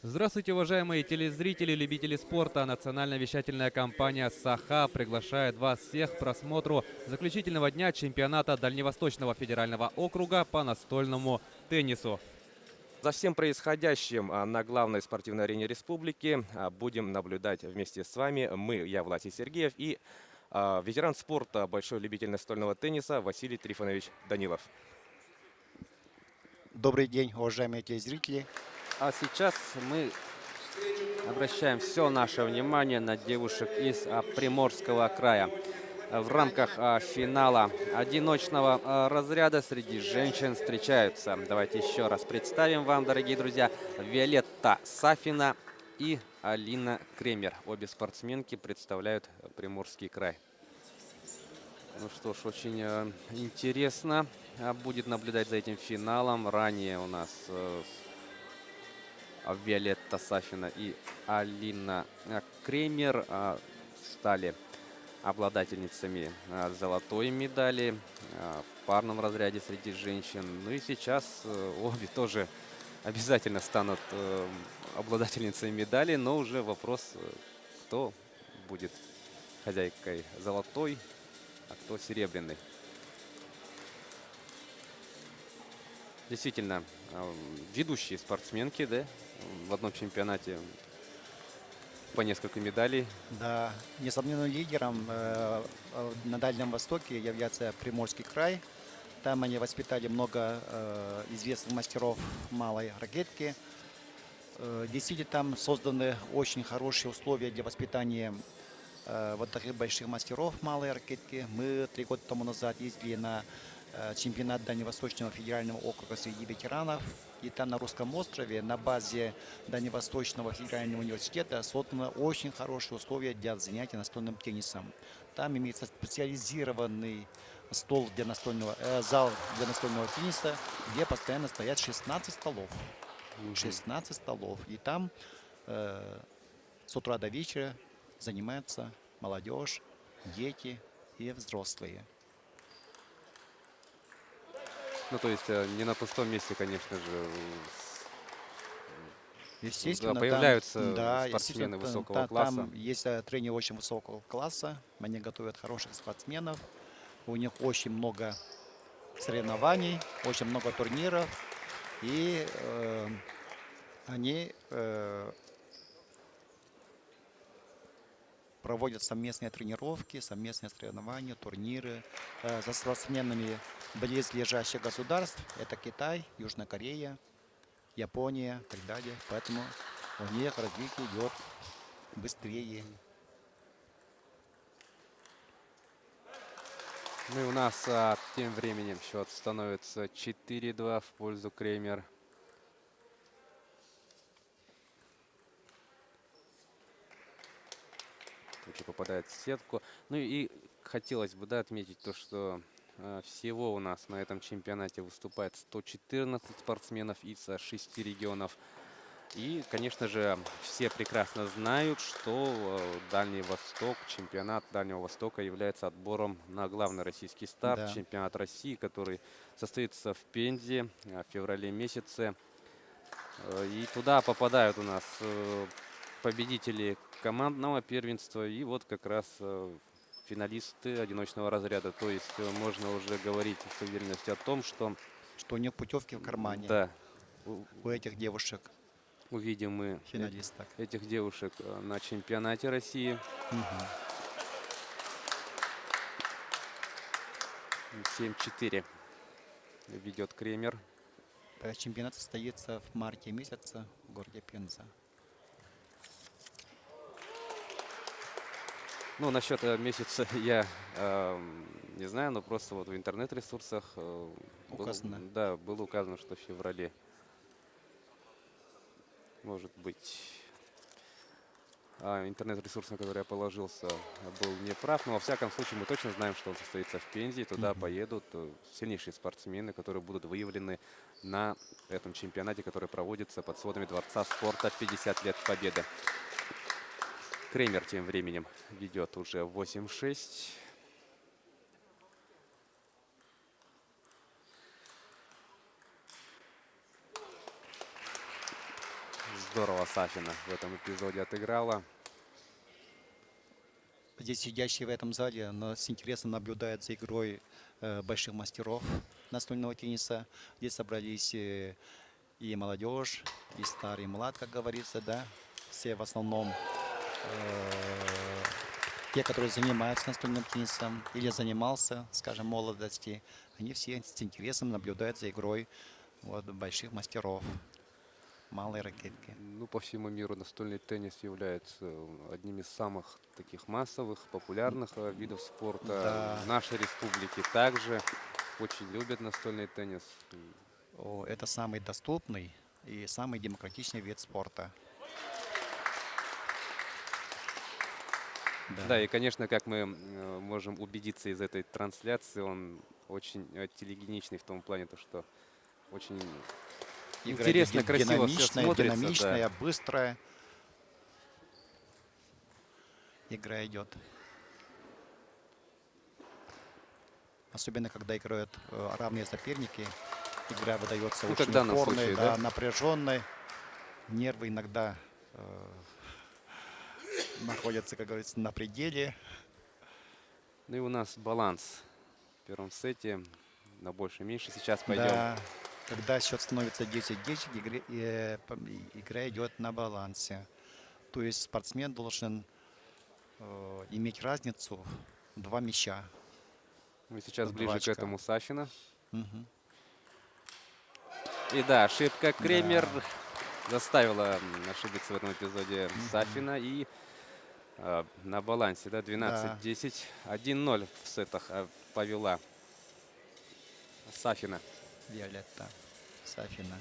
Здравствуйте, уважаемые телезрители, любители спорта. Национальная вещательная компания «Саха» приглашает вас всех к просмотру заключительного дня чемпионата Дальневосточного федерального округа по настольному теннису. За всем происходящим на главной спортивной арене республики будем наблюдать вместе с вами я, Власий Сергеев, и ветеран спорта, большой любитель настольного тенниса Василий Трифонович Данилов. Добрый день, уважаемые телезрители. А сейчас мы обращаем все наше внимание на девушек из Приморского края. В рамках финала одиночного разряда среди женщин встречаются. Давайте еще раз представим вам, дорогие друзья, Виолетта Сафина и Алина Кремер. Обе спортсменки представляют Приморский край. Ну что ж, очень интересно будет наблюдать за этим финалом. Ранее у нас Виолетта Сафина и Алина Кремер стали обладательницами золотой медали в парном разряде среди женщин. Ну и сейчас обе тоже обязательно станут обладательницами медали, но уже вопрос, кто будет хозяйкой золотой, а кто серебряный. Действительно, ведущие спортсменки, да, в одном чемпионате по несколько медалей. Да, несомненным лидером на Дальнем Востоке является Приморский край. Там они воспитали много известных мастеров малой ракетки. Действительно, там созданы очень хорошие условия для воспитания вот таких больших мастеров малой ракетки. Мы 3 года тому назад ездили на чемпионат Дальневосточного федерального округа среди ветеранов. И там на Русском острове на базе Дальневосточного федерального университета созданы очень хорошие условия для занятия настольным теннисом. Там имеется специализированный зал для настольного тенниса, где постоянно стоят 16 столов. 16 столов. И там с утра до вечера занимаются молодежь, дети и взрослые. Ну, то есть не на пустом месте, конечно же, Естественно, появляются спортсмены высокого класса. Там есть тренеры очень высокого класса. Они готовят хороших спортсменов. У них очень много соревнований, очень много турниров. И они проводят совместные тренировки, совместные соревнования, турниры со спортсменами близлежащих государств. Это Китай, Южная Корея, Япония и так далее. Поэтому у них развитие идет быстрее. Ну и у нас тем временем счет становится 4-2 в пользу Кремер. Попадает в сетку. Ну и хотелось бы, да, отметить то, что всего у нас на этом чемпионате выступает 114 спортсменов из 6 регионов. И, конечно же, все прекрасно знают, что Дальний Восток, чемпионат Дальнего Востока является отбором на главный российский старт. Да. Чемпионат России, который состоится в Пензе в феврале месяце. И туда попадают у нас победители командного первенства и вот как раз финалисты одиночного разряда. То есть можно уже говорить с уверенностью о том, что у них путевки в кармане. Да. У этих девушек. Увидим мы финалисток. Этих девушек на чемпионате России. 7-4 ведет Кремер. Чемпионат состоится в марте месяце в городе Пенза. Ну, насчет месяца я не знаю, но просто вот в интернет-ресурсах было указано, что в феврале. Может быть, интернет-ресурс, на который я положился, был неправ. Но во всяком случае мы точно знаем, что он состоится в Пензе. И туда поедут сильнейшие спортсмены, которые будут выявлены на этом чемпионате, который проводится под сводами Дворца спорта 50 лет Победы. Кремер тем временем ведет уже 8-6. здорово Сафина в этом эпизоде отыграла. Здесь сидящие в этом зале, но с интересом наблюдают за игрой больших мастеров настольного тенниса. Здесь собрались и молодежь, и старый, и млад, как говорится, да. Все в основном те, которые занимаются настольным теннисом или занимался, скажем, в молодости, они все с интересом наблюдают за игрой вот, больших мастеров малой ракетки. Ну, по всему миру настольный теннис является одним из самых таких массовых, популярных видов спорта. Да. В нашей республике также очень любят настольный теннис. Это самый доступный и самый демократичный вид спорта. Да, и, конечно, как мы можем убедиться из этой трансляции, он очень телегеничный в том плане, то, что очень Игра интересно, красиво все динамичная, смотрится. динамичная, быстрая. Игра идет. Особенно, когда играют равные соперники. Игра выдается Ну, очень как в данном упорной, случае, да, да? напряженной. Нервы иногда находятся, как говорится, на пределе. Ну и у нас баланс в первом сете на больше-меньше. Сейчас пойдем. Да, когда счет становится 10-10, игра идет на балансе. То есть спортсмен должен иметь разницу 2 мяча. Мы сейчас Два ближе к очка. этому Сафина. Мгм. И да, ошибка Кремер заставила ошибиться в этом эпизоде Сафина. И на балансе, да, 12-10. 1-0 в сетах повела Сафина. Виолетта Сафина.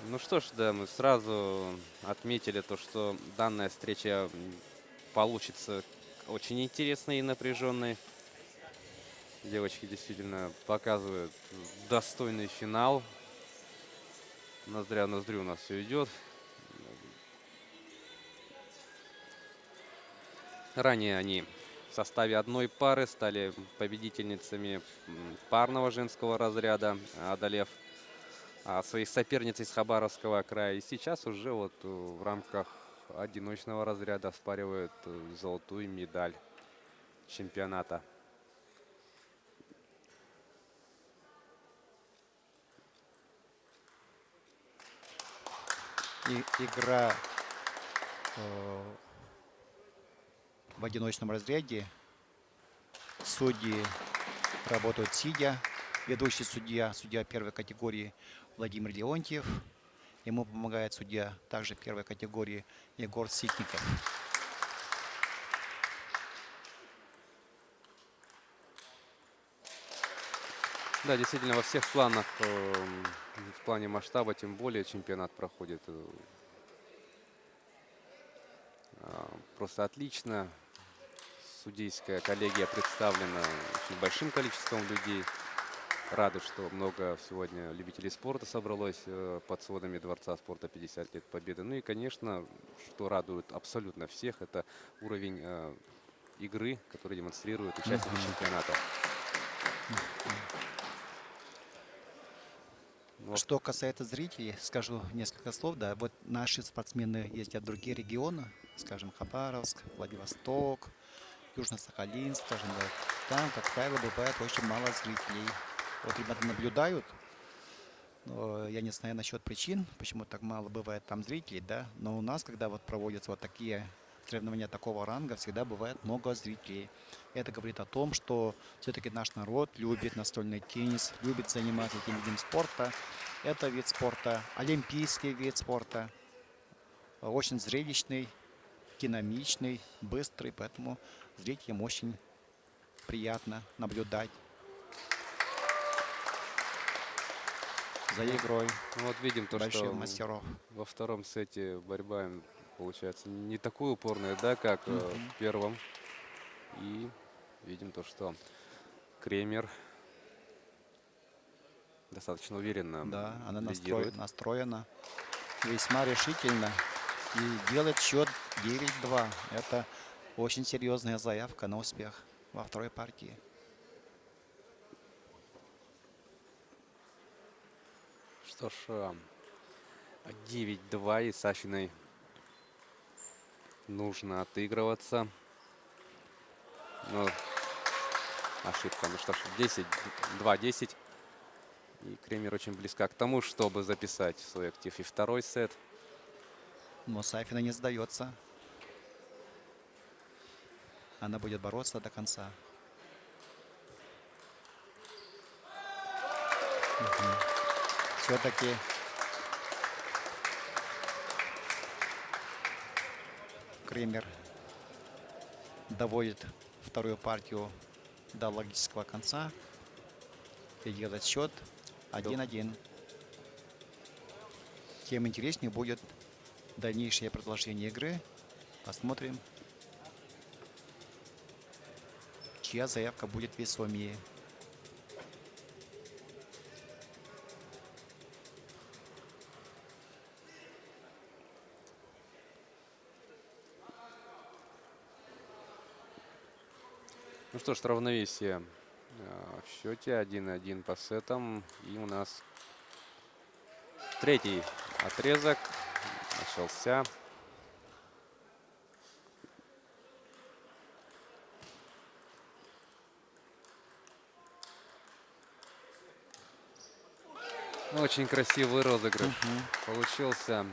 Ну что ж, да, мы сразу отметили то, что данная встреча получится очень интересной и напряженной. Девочки действительно показывают достойный финал. Ноздря в ноздрю у нас все идет. Ранее они в составе одной пары стали победительницами парного женского разряда, одолев своих соперниц из Хабаровского края. И сейчас уже вот в рамках одиночного разряда оспаривают золотую медаль чемпионата. И игра в одиночном разряде. Судьи работают сидя. Ведущий судья, судья первой категории Владимир Леонтьев. Ему помогает судья также первой категории Егор Ситников. Да, действительно, во всех планах, в плане масштаба, тем более чемпионат проходит просто отлично. Судейская коллегия представлена очень большим количеством людей. Рады, что много сегодня любителей спорта собралось под сводами Дворца спорта 50 лет Победы. Ну и, конечно, что радует абсолютно всех, это уровень игры, который демонстрируют участники чемпионата. Вот. Что касается зрителей, скажу несколько слов. Да, вот наши спортсмены ездят в другие регионы, скажем, Хабаровск, Владивосток, Южно-Сахалинск, скажем, да. Там, как правило, бывает очень мало зрителей. Вот ребята наблюдают. Я не знаю насчет причин, почему так мало бывает там зрителей, да. Но у нас, когда вот проводятся вот такие соревнования такого ранга, всегда бывает много зрителей. Это говорит о том, что все-таки наш народ любит настольный теннис, любит заниматься этим видом спорта. Это вид спорта, олимпийский вид спорта, очень зрелищный, динамичный, быстрый, поэтому зрителям очень приятно наблюдать за игрой Ну, вот видим то, больших что мастеров. во втором сете борьба получается не такой упорная, да, как в первом. И видим то, что Кремер достаточно уверенно Да, она лидирует. настроена весьма решительно и делает счет 9-2. Это очень серьезная заявка на успех во второй партии. Что ж, 9-2, и Сафиной нужно отыгрываться. Ну, ошибка. Ну что ж, 2-10. И Кремер очень близка к тому, чтобы записать в свой актив и второй сет. Но Сафина не сдается. Она будет бороться до конца. Все-таки Кремер доводит вторую партию до логического конца и делает счет 1-1. Тем интереснее будет дальнейшее продолжение игры. Посмотрим, чья заявка будет весомее. Ну что ж, равновесие в счете 1-1 по сетам. И у нас третий отрезок начался. Очень красивый розыгрыш получился.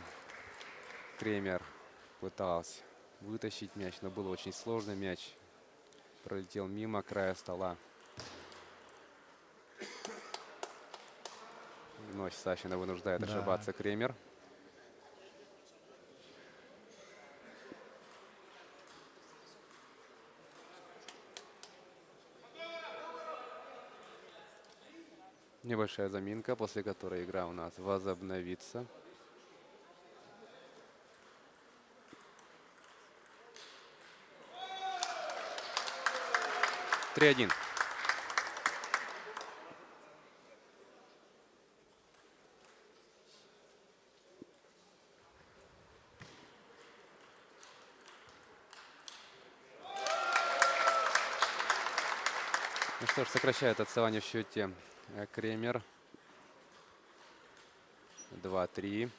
Кремер пытался вытащить мяч, но был очень сложный мяч. Пролетел мимо края стола. Вновь Сафина вынуждает ошибаться Кремер. Небольшая заминка, после которой игра у нас возобновится. Три-один. Ну что ж, сокращает отставание в счете Кремер. 2-3.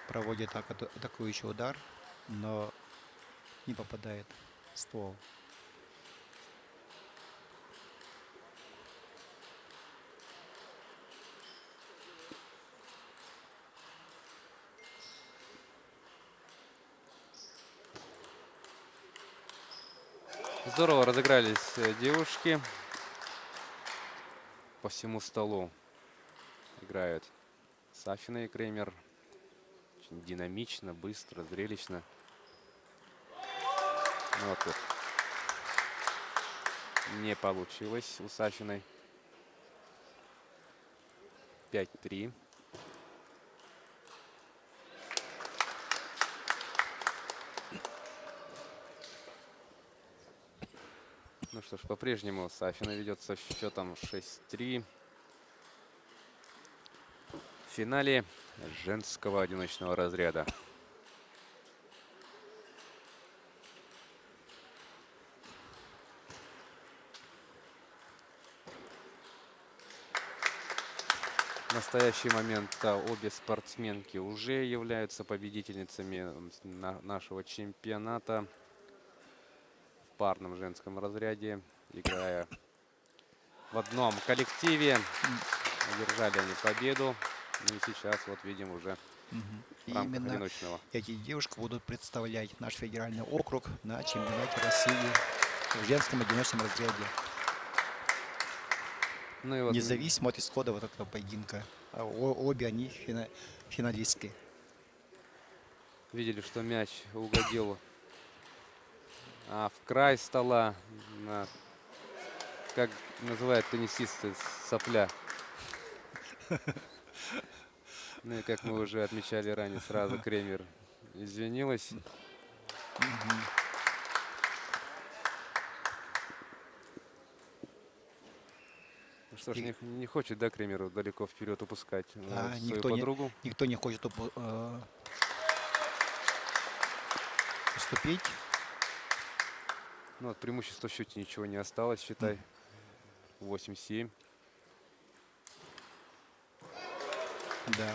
Проводит атакующий удар, но не попадает в ствол. Здорово разыгрались девушки. По всему столу играют Сафина и Кремер. Очень динамично, быстро, зрелищно. Но вот тут не получилось у Сафиной. 5-3. Ну что ж, по-прежнему Сафина ведет со счетом 6-3. В финале женского одиночного разряда. В настоящий момент обе спортсменки уже являются победительницами нашего чемпионата. В парном женском разряде, играя в одном коллективе. Одержали они победу. Ну и сейчас вот видим уже в рамках Именно одиночного. эти девушки будут представлять наш федеральный округ на чемпионате России в женском одиночном разряде. Ну и вот Независимо от исхода вот этого поединка. Обе они финалистки. видели, что мяч угодил в край стола. Как называют теннисисты, сопля. Ну и как мы уже отмечали ранее, сразу Кремер извинилась. Ну что ж, не хочет, да, Кремеру далеко вперед упускать свою подругу. Никто не хочет уступить. Ну, от преимущества в счете ничего не осталось, считай. 8-7. Да.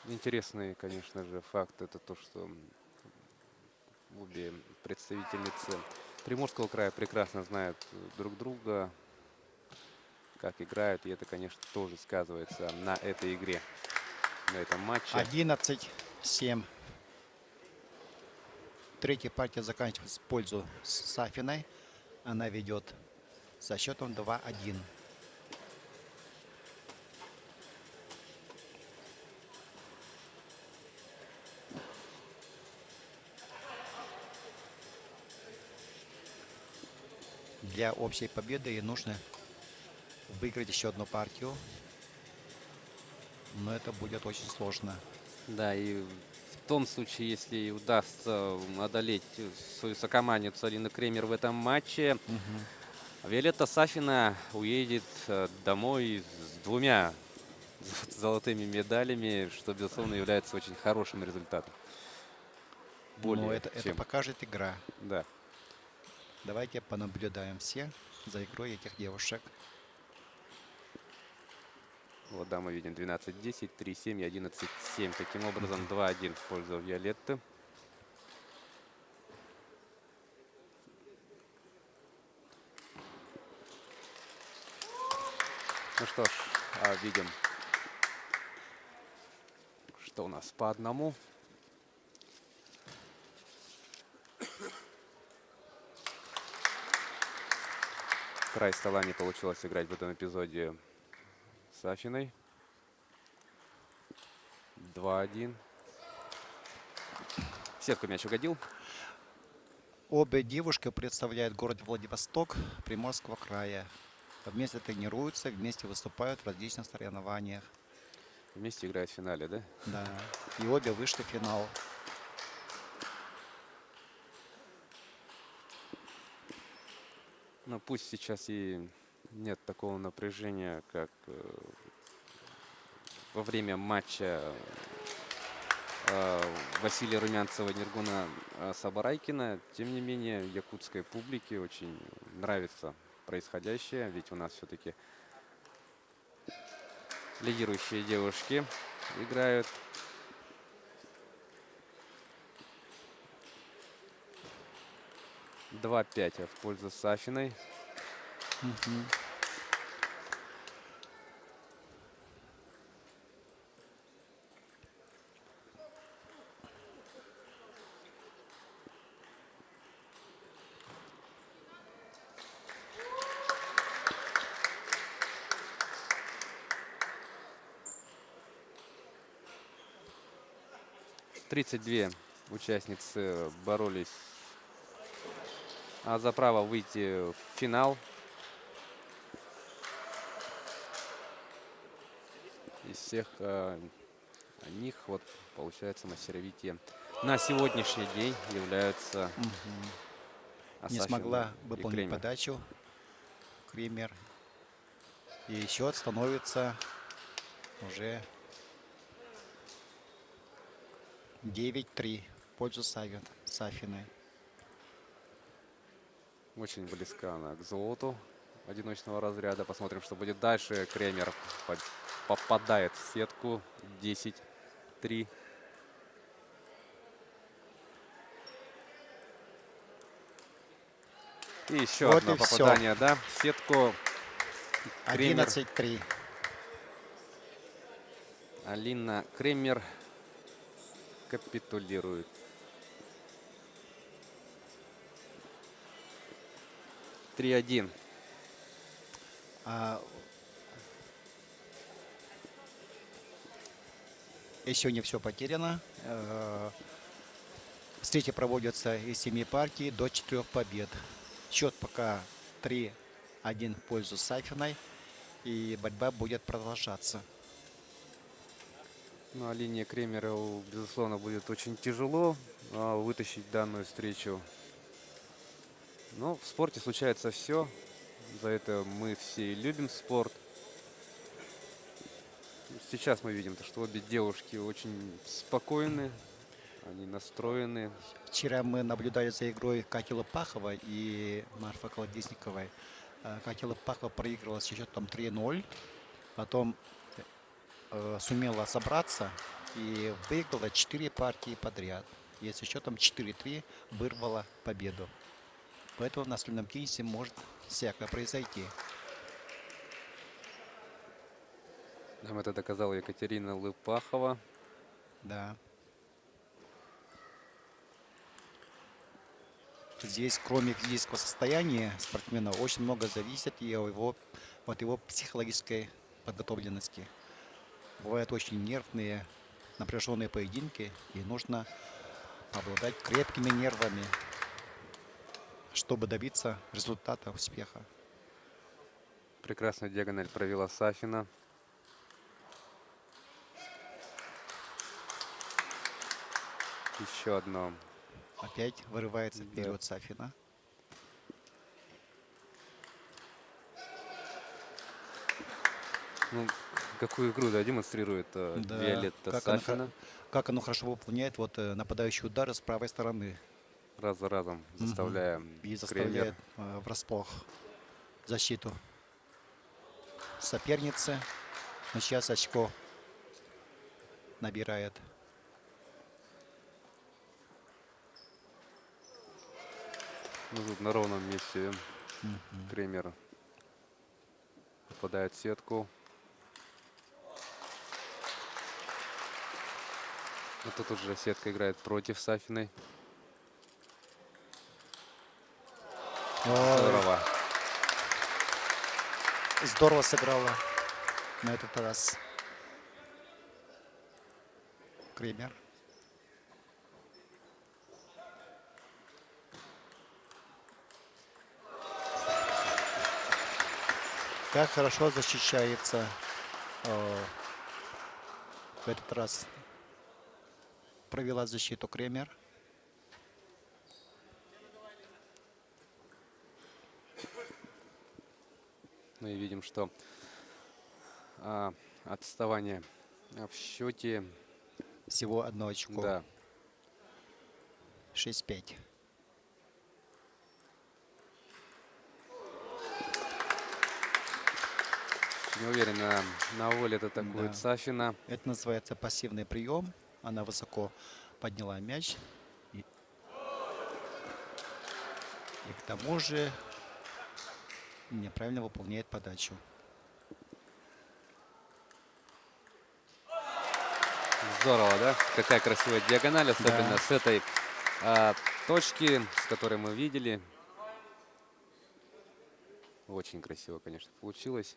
Интересный, конечно же, факт это то, что обе представительницы Приморского края прекрасно знают друг друга, как играют, и это, конечно, тоже сказывается на этой игре, на этом матче. 11-7. Третья партия заканчивается в пользу Сафиной. Она ведет со счетом 2-1. Для общей победы ей нужно выиграть еще одну партию. Но это будет очень сложно. Да, и в том случае, если ей удастся одолеть свою сокомандницу Алину Кремер в этом матче, Виолетта Сафина уедет домой с 2 золотыми медалями, что, безусловно, является очень хорошим результатом. Но это покажет игра. Да. Давайте понаблюдаем все за игрой этих девушек. Вот, да, мы видим 12-10, 3-7 и 11-7. Таким образом, 2-1 в пользу Виолетты. Ну что ж, видим, что у нас по одному. Край стола не получилось играть в этом эпизоде Сафиной. 2-1. В сетку мяч угодил. Обе девушки представляют город Владивосток Приморского края. Вместе тренируются, вместе выступают в различных соревнованиях. Вместе играют в финале, да? Да. И обе вышли в финал. Ну, пусть сейчас и нет такого напряжения, как во время матча Василия Румянцева и Ниргуна Сабарайкина. Тем не менее, якутской публике очень нравится происходящее, ведь у нас все-таки лидирующие девушки играют. Два 5 в пользу Сафиной. Тридцать 32 участницы боролись за право выйти в финал. Из всех них, вот, получается, мастеровитие на сегодняшний день являются Не Сафина смогла и выполнить Кремер. подачу Кремер. И счет становится уже 9-3 в пользу Сафиной. Очень близка она к золоту одиночного разряда. Посмотрим, что будет дальше. Кремер попадает в сетку. 10-3. И еще Вот одно и всё. попадание, да, в сетку. Кремер. 11-3. Алина Кремер капитулирует. Три 1. Еще не все потеряно. Встречи проводятся из 7 партий до 4 побед. Счет пока 3-1 в пользу Сафиной. И борьба будет продолжаться. Ну, а линия Кремера, безусловно, будет очень тяжело вытащить данную встречу. Но в спорте случается все. За это мы все и любим спорт. Сейчас мы видим, что обе девушки очень спокойны, они настроены. Вчера мы наблюдали за игрой Кати Лопахова и Марфы Колодесниковой. Катя Лопахова проигрывала с счетом 3-0, потом сумела собраться и выиграла 4 партии подряд. И с счетом 4-3 вырвала победу. Поэтому в настольном теннисе может всякое произойти. Нам это доказала Екатерина Лопахова. Да. Здесь, кроме физического состояния спортсмена, очень много зависит и от его психологической подготовленности. Бывают очень нервные, напряженные поединки, и нужно обладать крепкими нервами, чтобы добиться результата, успеха. Прекрасную диагональ провела Сафина. Еще одно. Опять вырывается Да. вперед Сафина. Ну, какую игру, да, демонстрирует Да, Виолетта как она Сафина. Как оно хорошо выполняет нападающий удар с правой стороны. Раз за разом заставляя И Кремер. заставляет врасплох защиту соперницы. Но сейчас очко набирает. Ну, тут на ровном месте Кремер попадает в сетку. Но тут уже сетка играет против Сафиной. Ой, Здорово. здорово сыграла на этот раз Кремер. Как хорошо защищается в этот раз. Провела защиту Кремер. Ну и видим, что отставание в счете. Всего одно очко. Да. 6-5. Не уверен, на воле это атакует Да. Сафина. Это называется пассивный прием. Она высоко подняла мяч. И к тому же неправильно выполняет подачу. Здорово, да? Какая красивая диагональ, особенно Да. с этой точки, с которой мы видели. Очень красиво, конечно, получилось.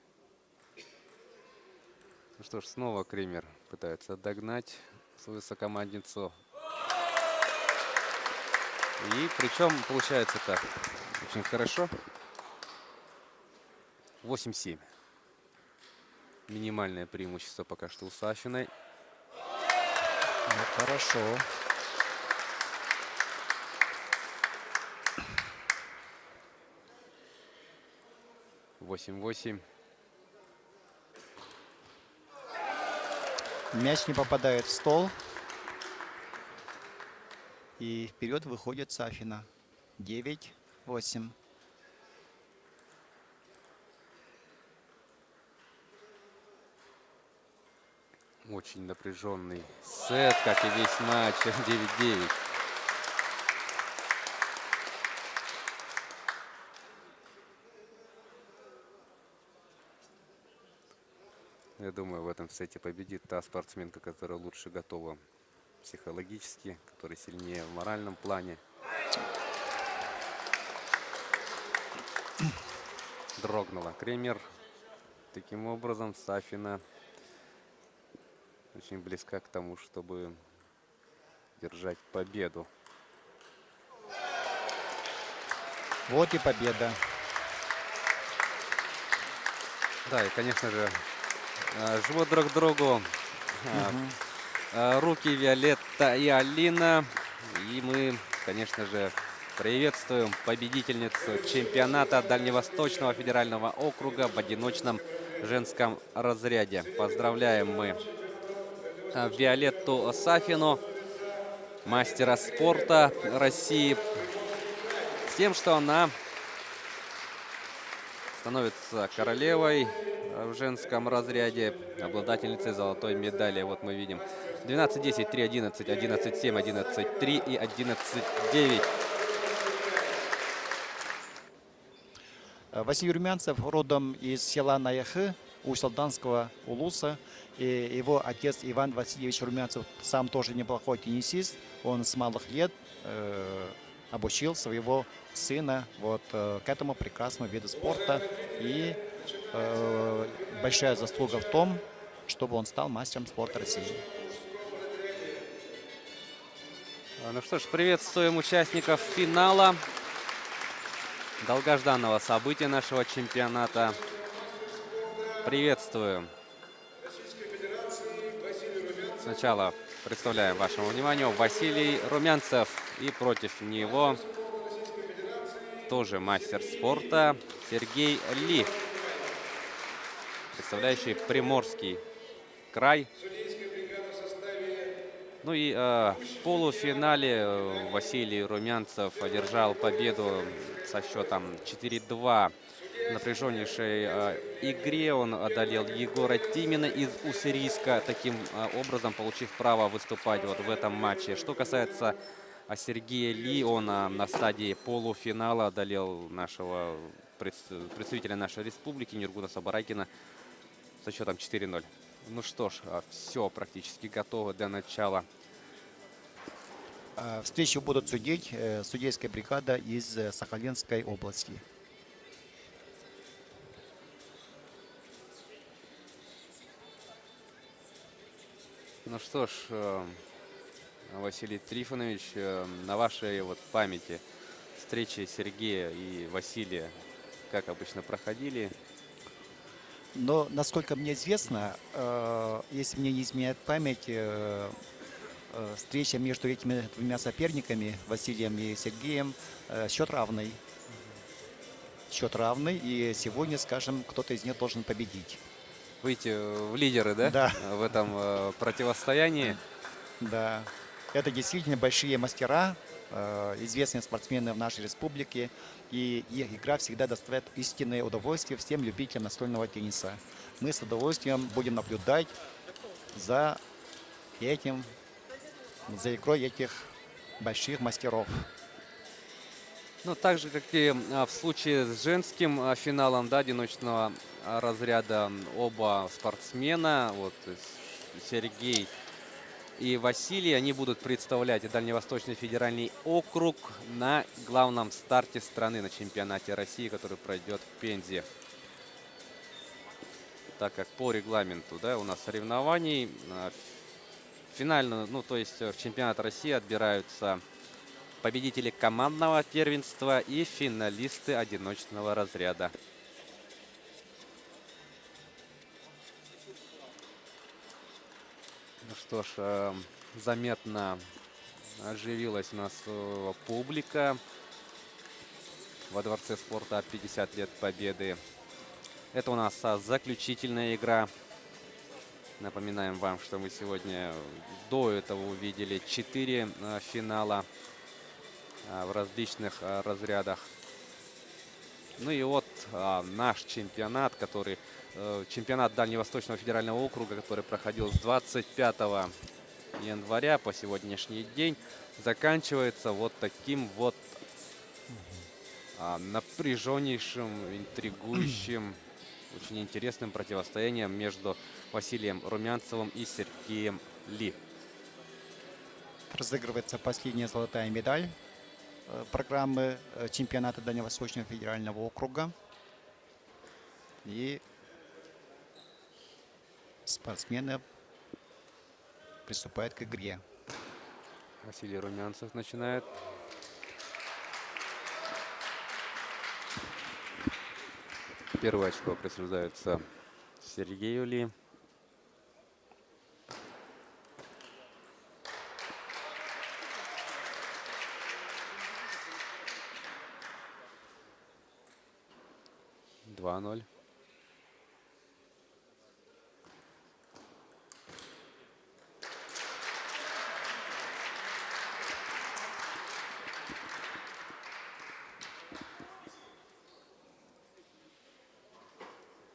Ну что ж, снова Кремер пытается догнать свою сокомандницу. И причем получается так очень хорошо. 8-7. Минимальное преимущество пока что у Сафиной. Ну, хорошо. Восемь. Мяч не попадает в стол. И вперед выходит Сафина. 9-8. Очень напряженный сет, как и весь матч. 9-9. Я думаю, в этом сете победит та спортсменка, которая лучше готова психологически, которая сильнее в моральном плане. Дрогнула Кремер. Таким образом, Сафина очень близка к тому, чтобы держать победу. Вот и победа. Да, и, конечно же, жмут друг другу руки Виолетта и Алина. И мы, конечно же, Приветствуем победительницу чемпионата Дальневосточного федерального округа в одиночном женском разряде. Поздравляем мы Виолетту Сафину, мастера спорта России, с тем, что она становится королевой в женском разряде, обладательницей золотой медали. Вот мы видим 12-10, 3-11, 11-7, 11-3 и 11-9. Василий Румянцев родом из села Наяхы, Усть-Салданского улуса. И его отец Иван Васильевич Румянцев сам тоже неплохой теннисист. Он с малых лет обучил своего сына вот к этому прекрасному виду спорта. И большая заслуга в том, чтобы он стал мастером спорта России. Ну что ж, приветствуем участников финала долгожданного события нашего чемпионата. Приветствуем. Сначала представляем вашему вниманию Василий Румянцев. И против него тоже мастер спорта Сергей Ли, представляющий Приморский край. Ну и в полуфинале Василий Румянцев одержал победу со счетом 4-2 в напряженнейшей игре. Он одолел Егора Тимина из Уссурийска, таким образом получив право выступать вот в этом матче. Что касается Сергея Ли, он на стадии полуфинала одолел нашего представителя нашей республики Нургунаса Баракина со счетом 4-0. Ну что ж, все практически готово для начала. Встречу будут судить судейская бригада из Сахалинской области. Ну что ж, Василий Трифонович, на вашей вот памяти встречи Сергея и Василия как обычно проходили? Но, насколько мне известно, если мне не изменяет память, встреча между этими двумя соперниками, Василием и Сергеем, счет равный. Счет равный, и сегодня, скажем, кто-то из них должен победить. Выйти в лидеры, да? Да. В этом противостоянии. Да, это действительно большие мастера, известные спортсмены в нашей республике, и их игра всегда доставляет истинное удовольствие всем любителям настольного тенниса. Мы с удовольствием будем наблюдать за игрой этих больших мастеров. Ну, так же, как и в случае с женским финалом, да, одиночного разряда, оба спортсмена, вот Сергей и Василий, они будут представлять Дальневосточный федеральный округ на главном старте страны, на чемпионате России, который пройдет в Пензе. Так как по регламенту, да, у нас соревнований финально, ну, то есть в чемпионат России отбираются победители командного первенства и финалисты одиночного разряда. Ну что ж, заметно оживилась у нас публика во Дворце спорта 50 лет Победы. Это у нас заключительная игра. Напоминаем вам, что мы сегодня до этого увидели 4 финала в различных разрядах. Ну и вот наш чемпионат, чемпионат Дальневосточного федерального округа, который проходил с 25 января по сегодняшний день, заканчивается вот таким вот напряженнейшим, интригующим, очень интересным противостоянием между Василием Румянцевым и Сергеем Ли. Разыгрывается последняя золотая медаль программы чемпионата Дальневосточного федерального округа. И спортсмены приступают к игре. Василий Румянцев начинает. Первое очко присуждается Сергею Ли. 2-0.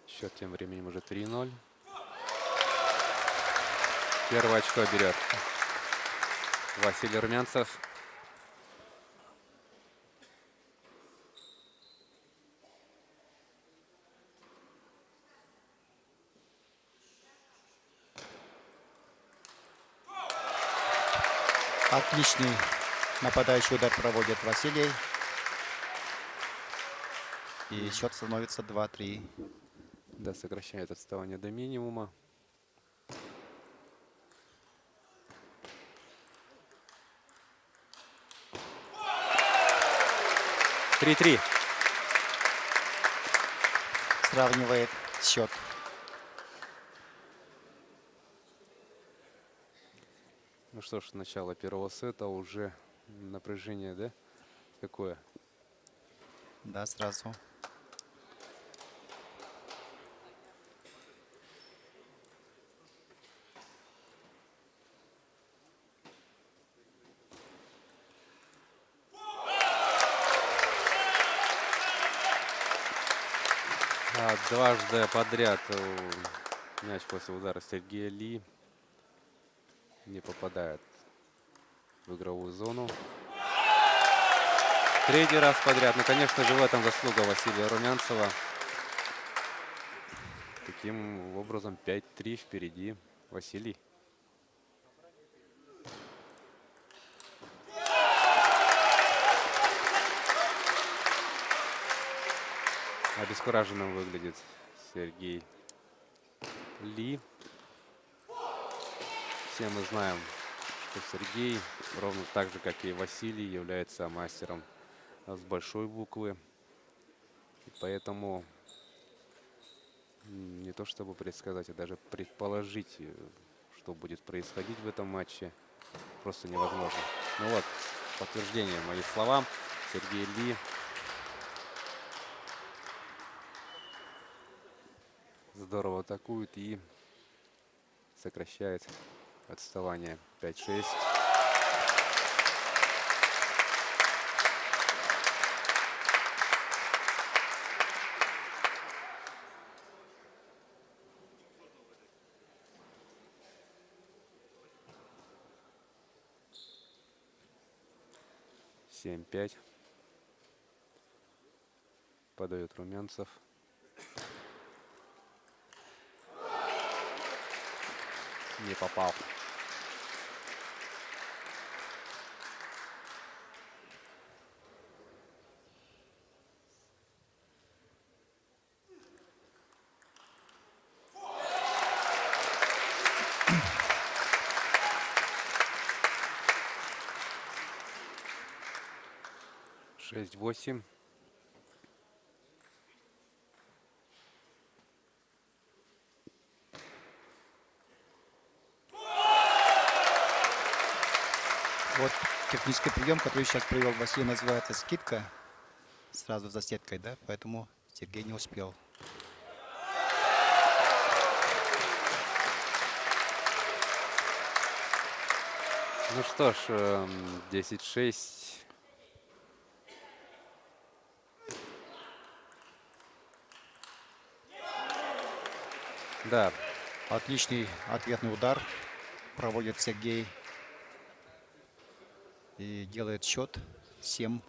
Счет тем временем уже 3-0. Первое очко берет Василий Румянцев. Отличный нападающий удар проводит Василий. И счет становится 2-3. Да, сокращает отставание до минимума. Три-три. Сравнивает счет. Ну что ж, начало первого сета, уже напряжение, да? Какое? Да, сразу. Дважды подряд мяч после удара Сергея Ли не попадает в игровую зону. Третий раз подряд. Ну, конечно же, в этом заслуга Василия Румянцева. Таким образом, 5-3 впереди Василий. Обескураженным выглядит Сергей Ли. Все мы знаем, что Сергей, ровно так же, как и Василий, является мастером с большой буквы. И поэтому не то чтобы предсказать, а даже предположить, что будет происходить в этом матче, просто невозможно. Ну вот, подтверждение моим словам. Сергей Ли здорово атакует и сокращает отставание 5-6. Семь 5. Подает Румянцев. Не попал. Шесть 8. Вот технический прием, который сейчас привел Василий, называется скидка. Сразу за сеткой, да? Поэтому Сергей не успел. Ну что ж, 10-6. Да, Отличный ответный удар проводит Сергей. И делает счет 7-10.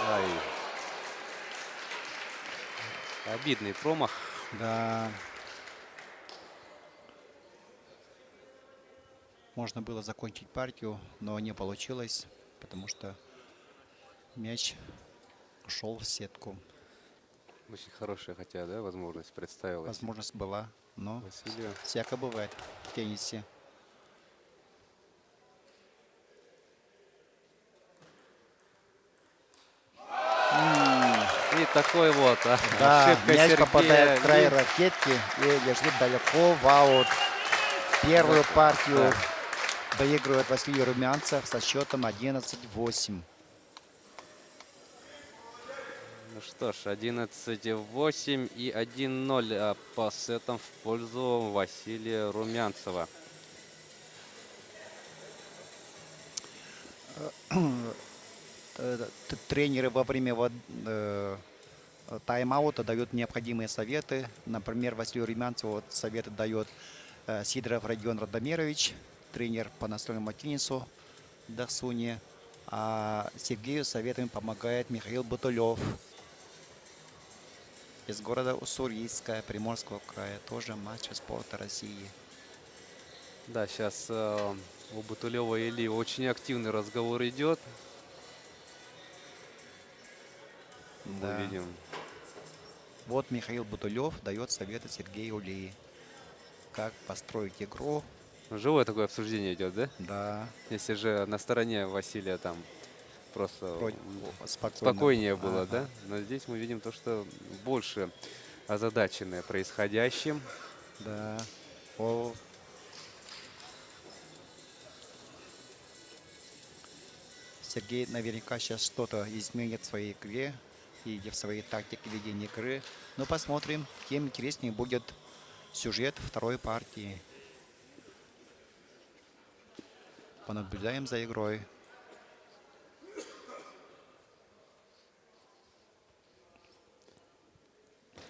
ай. Обидный промах. Да. Можно было закончить партию, но не получилось, потому что мяч ушел в сетку. Очень хорошая, хотя, да, возможность представилась Возможность была, но Василию. всякое бывает в теннисе. И такой вот Да, ошибка мяч Сергея попадает в край Ли. ракетки и лежит далеко в аут. Первую партию Да. Проигрывает Василий Румянцев со счетом 11-8. Ну что ж, 11-8 и 1-0 по сетам в пользу Василия Румянцева. Тренеры во время тайм-аута дают необходимые советы. Например, Василию Румянцеву вот советы дает Сидоров Родион Радомирович, тренер по настольному теннису Дасуни. А Сергею советами помогает Михаил Бутулев из города Уссурийска, Приморского края, тоже мастер спорта России. Да, сейчас у Бутулева и Ильи очень активный разговор идет. Мы Да. видим. Вот Михаил Бутулев дает советы Сергею Ли, как построить игру. Живое такое обсуждение идет, да? Да, Если же на стороне Василия там просто спокойно. спокойнее было, Ага. да? Но здесь мы видим то, что больше озадачены происходящим. Да. О. Сергей наверняка сейчас что-то изменит в своей игре и в своей тактике ведения игры. Но посмотрим, тем интереснее будет сюжет второй партии. Понаблюдаем за игрой.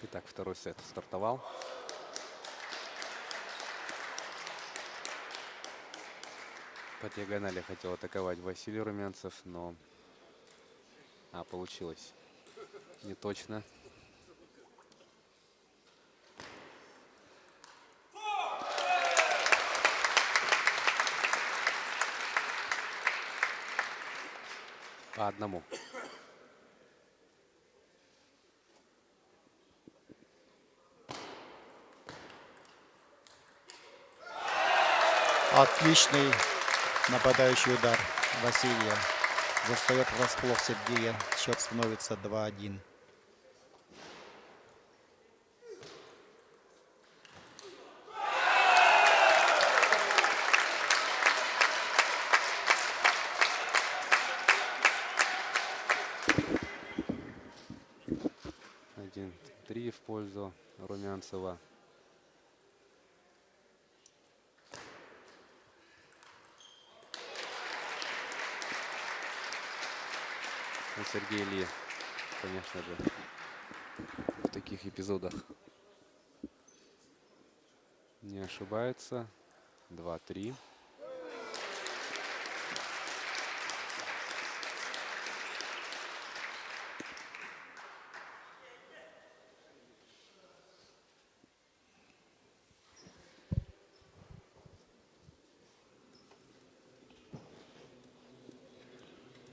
Итак, второй сет стартовал. По диагонали хотел атаковать Василий Румянцев, но получилось не точно. По одному. Отличный нападающий удар Василия. Застает врасплох Сергея. Счет становится 2-1. Один, три в пользу Румянцева. И Сергей Ли, конечно же, в таких эпизодах не ошибается. 2-3.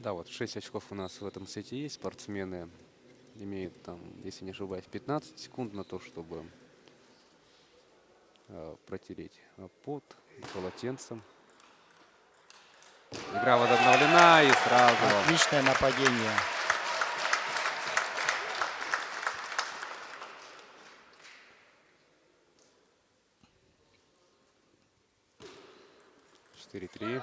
Да, вот 6 очков у нас в этом сете есть. Спортсмены имеют там, если не ошибаюсь, 15 секунд на то, чтобы протереть пот полотенцем. Игра возобновлена и сразу. Отличное нападение. Четыре-три.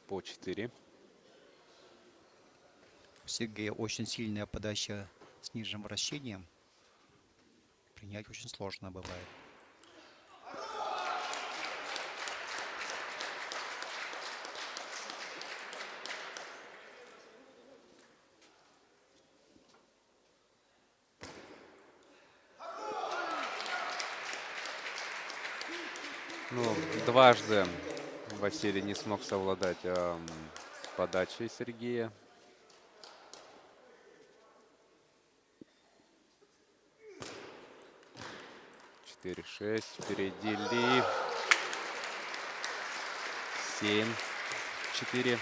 По 4. У Сергея очень сильная подача с нижним вращением. Принять очень сложно бывает. Ну, дважды Василий не смог совладать с подачей Сергея. Четыре, 6. Впереди Ли. 7-4.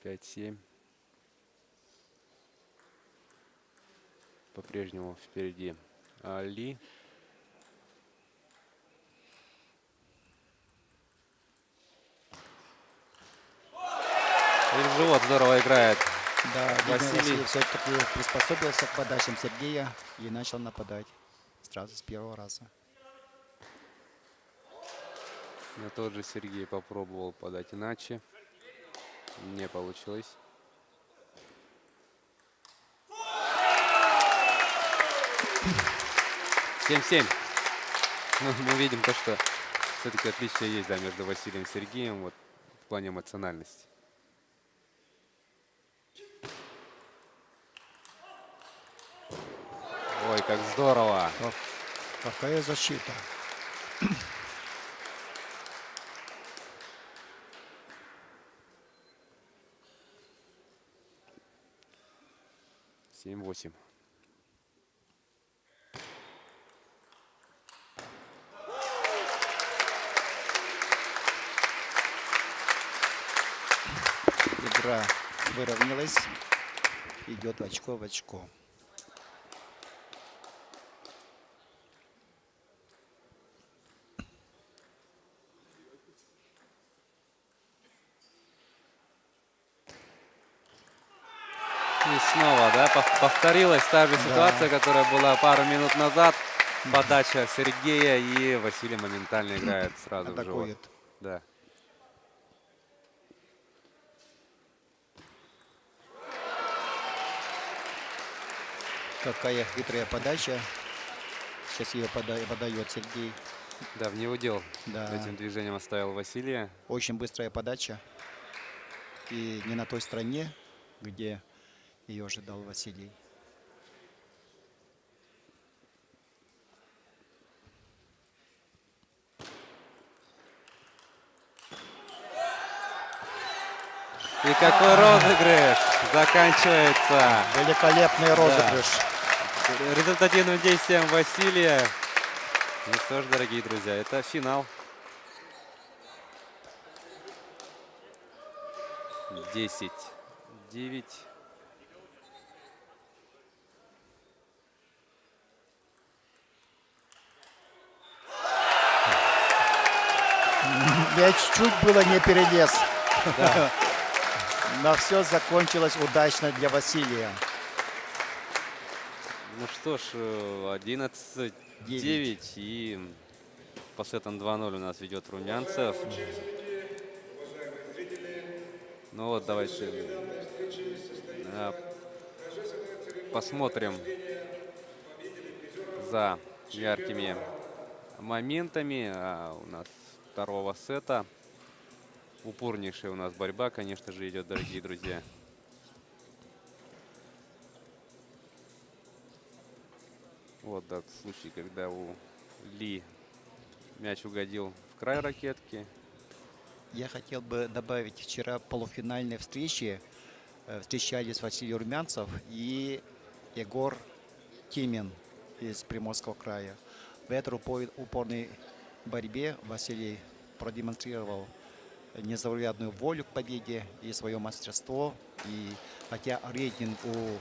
5-7. По-прежнему впереди Ли. И в живот здорово играет. Да, видно, Василий. Василий все-таки приспособился к подачам Сергея и начал нападать сразу с первого раза. Но тот же Сергей попробовал подать иначе. Не получилось. 7-7. Ну, мы видим то, что все-таки отличие есть, да, между Василием и Сергеем вот, в плане эмоциональности. Ой, как здорово. Какая защита. Семь 8. Игра выровнялась. Идет очко в очко. И снова, да, повторилась та же ситуация, которая была пару минут назад. Подача Сергея, и Василий моментально играет сразу в живот. Атакует. Да. Какая хитрая подача. Сейчас ее подает Сергей. Да, в неудел Да. этим движением оставил Василия. Очень быстрая подача. И не на той стороне, где ее ожидал Василий. И какой розыгрыш заканчивается Великолепный розыгрыш. результативным действием Василия. Ну что ж, дорогие друзья, это финал. 10-9. Мяч чуть было не перелез. Но все закончилось удачно для Василия. Ну что ж, 11-9. И по сетам 2-0 у нас ведет Румянцев. Ну вот, давайте посмотрим за яркими моментами у нас второго сета. Упорнейшая у нас борьба, конечно же, идет, дорогие друзья. Вот тот случай, когда у Ли мяч угодил в край ракетки. Я хотел бы добавить, вчера в полуфинальной встрече встречались Василий Румянцев и Егор Тимин из Приморского края. В этой упорной борьбе Василий продемонстрировал незаурядную волю к победе и свое мастерство. И хотя рейтинг у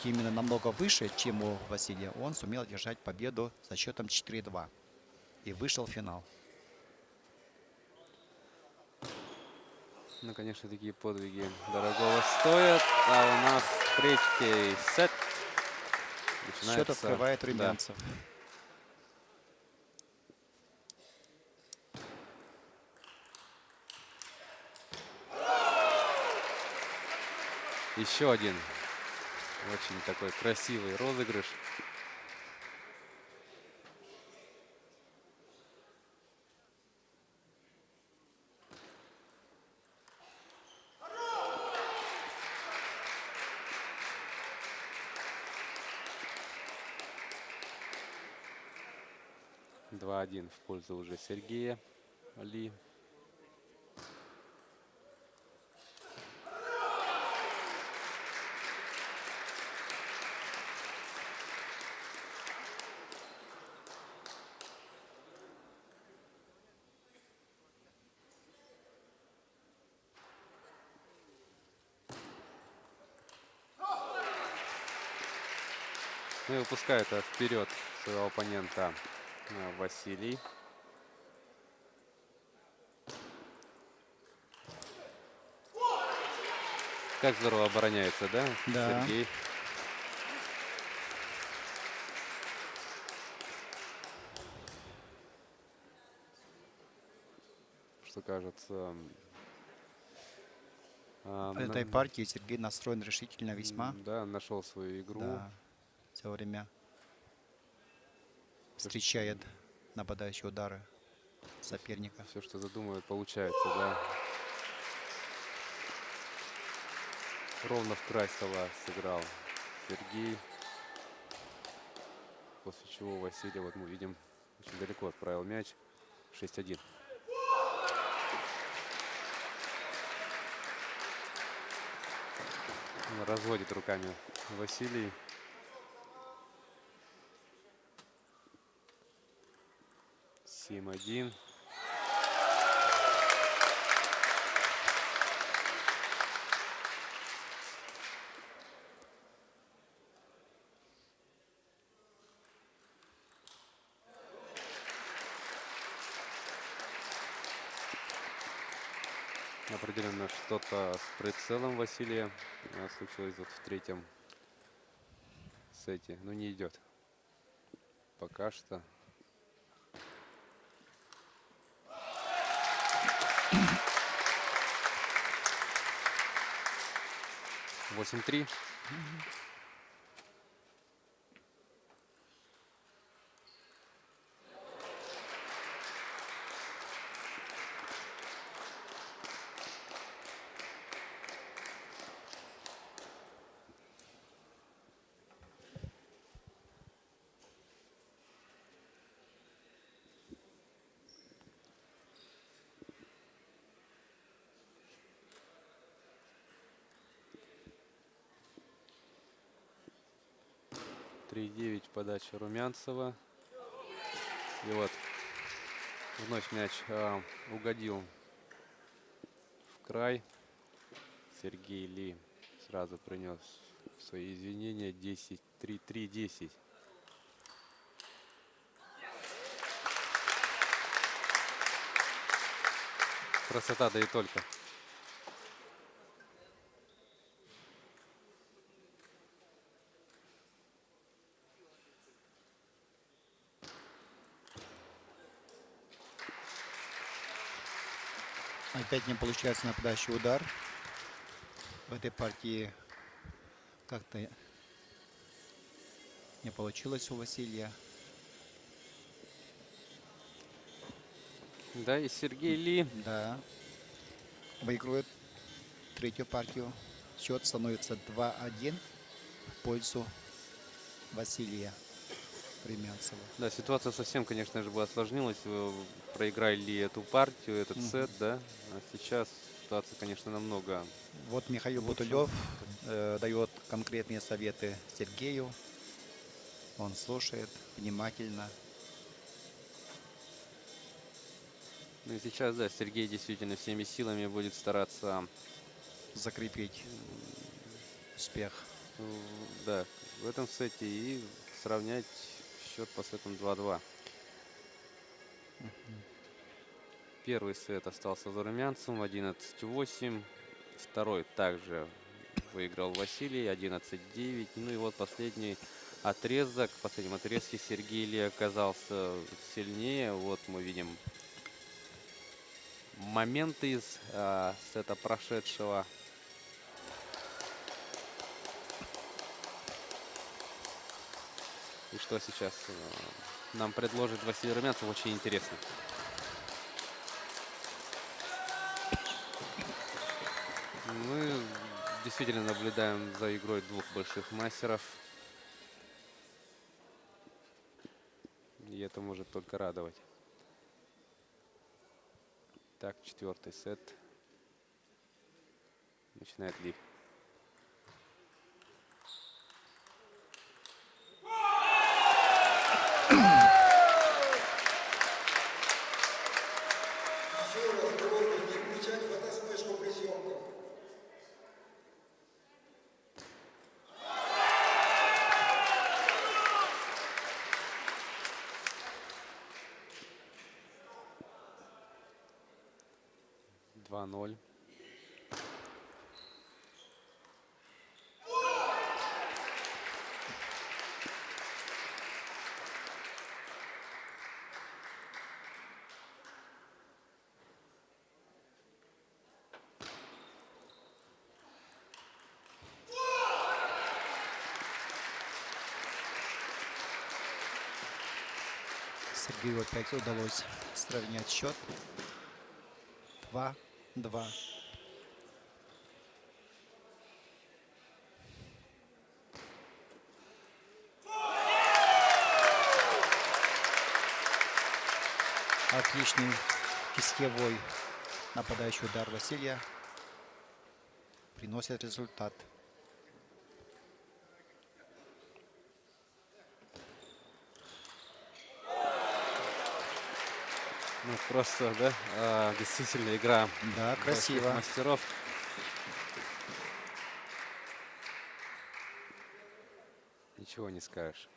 Тимина намного выше, чем у Василия, он сумел одержать победу со счетом 4-2 и вышел в финал. Ну, конечно, такие подвиги дорогого стоят. А у нас третий сет начинается. Счет открывает Румянцев. Еще один очень такой красивый розыгрыш. Два 1 в пользу уже Сергея Ли. Ну и выпускает вперед своего оппонента Василий. Как здорово обороняется, да, Да. Сергей? Что кажется... В этой партии Сергей настроен решительно весьма. Да, нашел свою игру. Да. Все время встречает нападающие удары соперника. Все, что задумывает, получается, да. Ровно в край стола сыграл Сергей. После чего Василий, вот мы видим, очень далеко отправил мяч. 6-1. Разводит руками Василий. Семь один. Определенно что-то с прицелом Василия случилось вот в третьем сете. Но не идет. Пока что. Восемь три. Три девять подача Румянцева. И вот вновь мяч угодил в край. Сергей Ли сразу принес свои извинения. 10-3-3-10. Красота, да и только. Опять не получается нападающий удар. В этой партии как-то не получилось у Василия. Да, и Сергей Ли. Да. Выигрывает третью партию. Счет становится 2-1 в пользу Василия Румянцева. Да, ситуация совсем, конечно же, бы осложнилась. Вы проиграли эту партию, этот сет, да. А сейчас ситуация, конечно, намного... Вот Михаил лучше. Бутулев дает конкретные советы Сергею. Он слушает внимательно. Ну и сейчас, да, Сергей действительно всеми силами будет стараться, Закрепить успех. да, в этом сете и сравнять счет по сетам 2-2. Первый сет остался за Румянцевым, 11-8. Второй также выиграл Василий, 11-9. Ну и вот последний отрезок. В последнем отрезке Сергей Ли оказался сильнее. Вот мы видим моменты из сета прошедшего. И что сейчас нам предложит Василий Румянцев, очень интересно. Мы действительно наблюдаем за игрой двух больших мастеров. И это может только радовать. Так, четвертый сет. Начинает Ли. 2-0. Сергею опять удалось сравнять счет. 2-2. Отличный кистевой нападающий удар Василия приносит результат. Ну, просто, да, действительно игра Да, больших красиво. мастеров. Ничего не скажешь.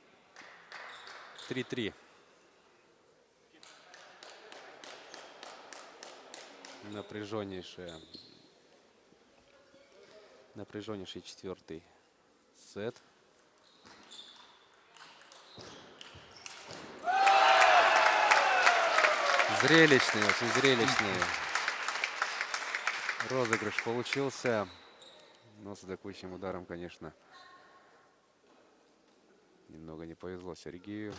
3-3. Напряженнейший четвертый сет. Зрелищный, очень зрелищный розыгрыш получился. Но с атакующим ударом, конечно, немного не повезло Сергею.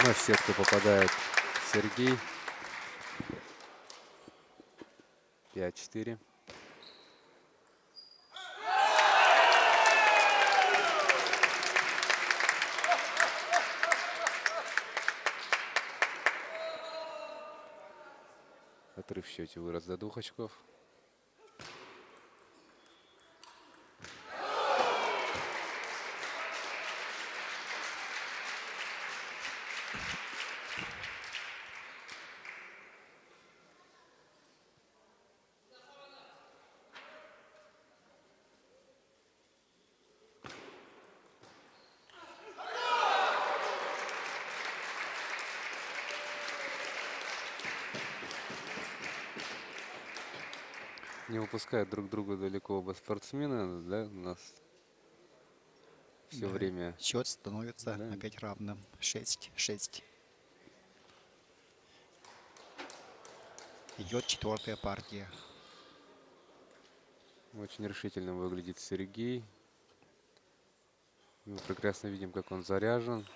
Вновь в сетку попадает Сергей. 5-4. Отрыв в счете вырос до 2 очков. Не выпускают друг друга далеко оба спортсмена, да, у нас все Да. время. Счет становится Да. опять равным. 6-6. Идет четвертая партия. Очень решительно выглядит Сергей. Мы прекрасно видим, как он заряжен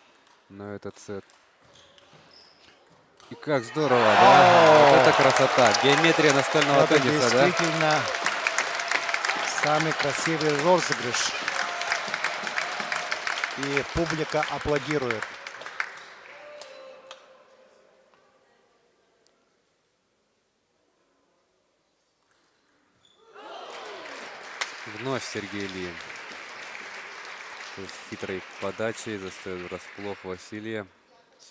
на этот сет. И как здорово, да? Вот это красота. Геометрия настольного Это тенниса, да? действительно самый красивый розыгрыш. И публика аплодирует. Вновь Сергей Ли. То есть хитрой подачей заставил врасплох Василия.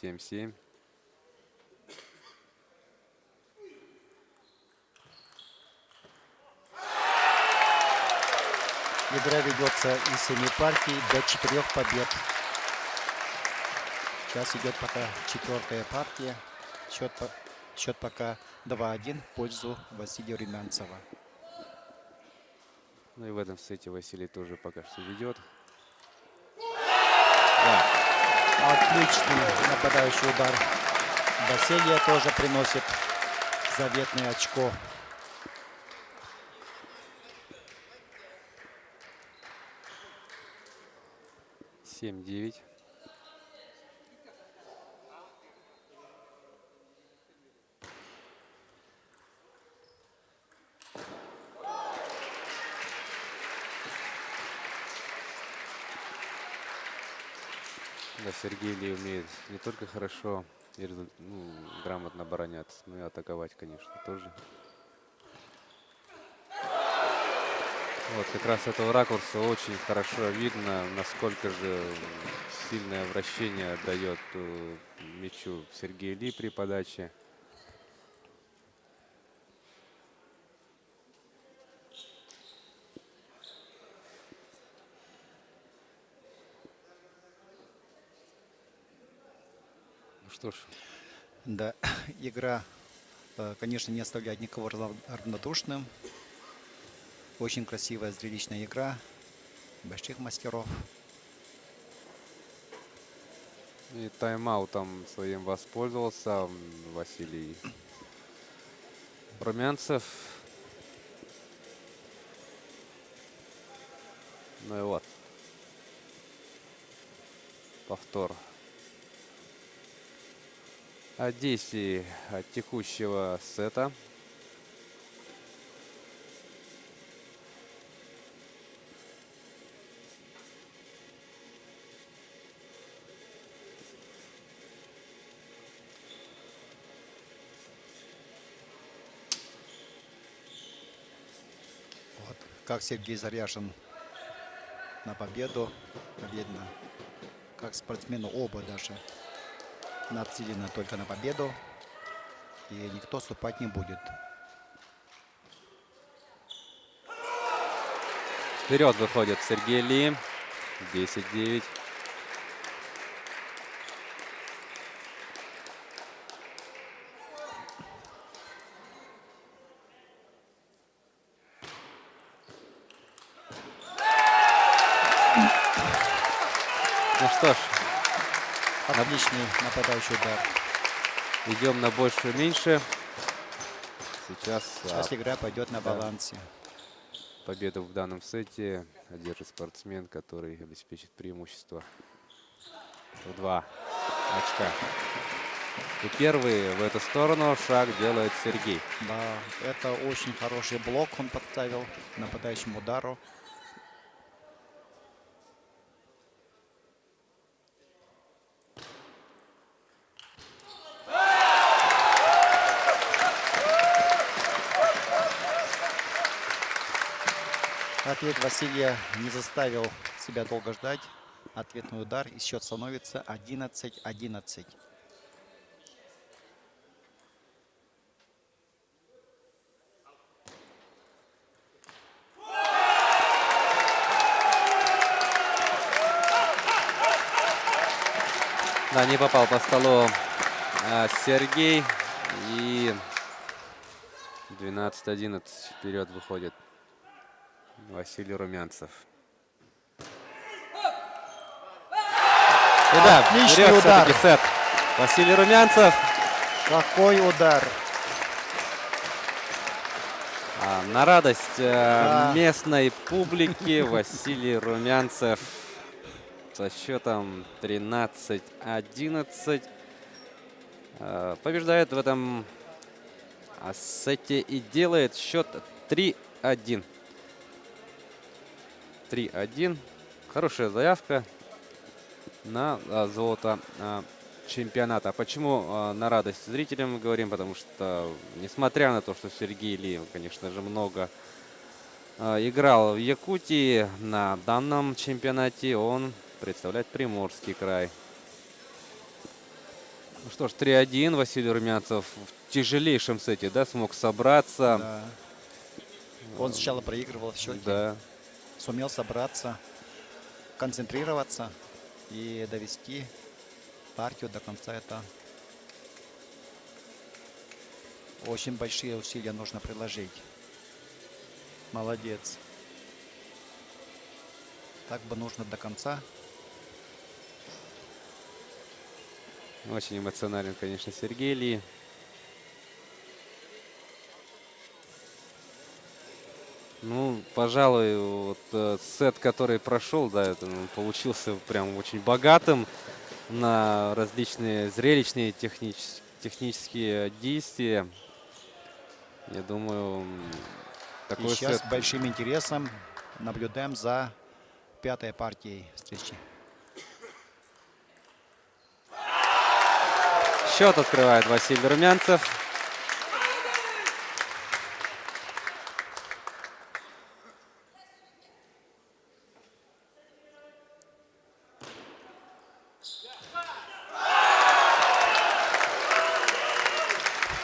7-7. Игра ведется из 7 партий до 4 побед. Сейчас идет пока четвертая партия. Счет пока 2-1 в пользу Василия Румянцева. Ну и в этом сете Василий тоже пока что ведет. Отличный нападающий удар Василия тоже приносит заветное очко. Семь 9. Да, Сергей Ли умеет не только хорошо и грамотно обороняться, но и атаковать, конечно, тоже. Вот как раз с этого ракурса очень хорошо видно, насколько же сильное вращение дает мячу Сергей Ли при подаче. Ну что ж, Да, игра, конечно, не оставляет никого равнодушным. Очень красивая, зрелищная игра больших мастеров. и тайм-аутом своим воспользовался Василий Румянцев. Ну и вот. Повтор о действии от текущего сета. Вот как Сергей заряжен на победу. Видно, как спортсмены оба даже нацелены только на победу. И никто ступать не будет. Вперед выходит Сергей Ли. 10-9. Ну что ж, Отличный нападающий удар. идем на больше-меньше. Сейчас Сейчас игра пойдет на да. балансе. Победу в данном сете одержит спортсмен, который обеспечит преимущество в 2 очка. И первый в эту сторону шаг делает Сергей. Да, это очень хороший блок он подставил нападающему удару. Ответ Василия не заставил себя долго ждать. Ответный удар, и счет становится 11-11. Да, не попал по столу Сергей. И 12-11 вперед выходит Василий Румянцев. И да, Отличный берет удар. все-таки сет Василий Румянцев. Какой удар! На радость Да. местной публики Василий Румянцев со счетом 13-11 побеждает в этом сете и делает счет 3-1. 3-1. Хорошая заявка на золото чемпионата. Почему на радость зрителям мы говорим? Потому что, несмотря на то, что Сергей Ли, конечно же, много играл в Якутии, на данном чемпионате он представляет Приморский край. Ну что ж, 3-1. Василий Румянцев в тяжелейшем сете, да, смог собраться. Да. Он сначала проигрывал в счете. Да. Сумел собраться, концентрироваться и довести партию до конца. Это очень большие усилия нужно приложить. Молодец. Так бы нужно до конца. Очень эмоционален, конечно, Сергей Ли. Ну, пожалуй, вот сет, который прошел, да, это получился прям очень богатым на различные зрелищные технические действия. Я думаю, И такой сейчас сет. с большим интересом наблюдаем за пятой партией встречи. Счет открывает Василий Румянцев.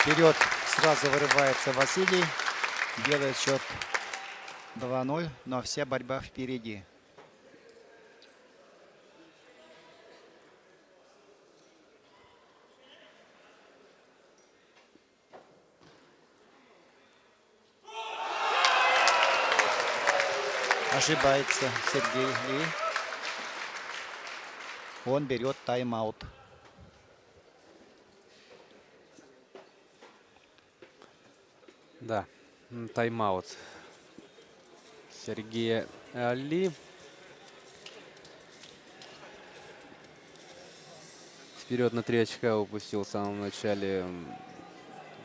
Вперед сразу вырывается Василий. Делает счет 2-0, но вся борьба впереди. Ошибается Сергей Ли. Он берет тайм-аут. Да, тайм-аут Сергея Ли. Вперед на 3 очка упустил в самом начале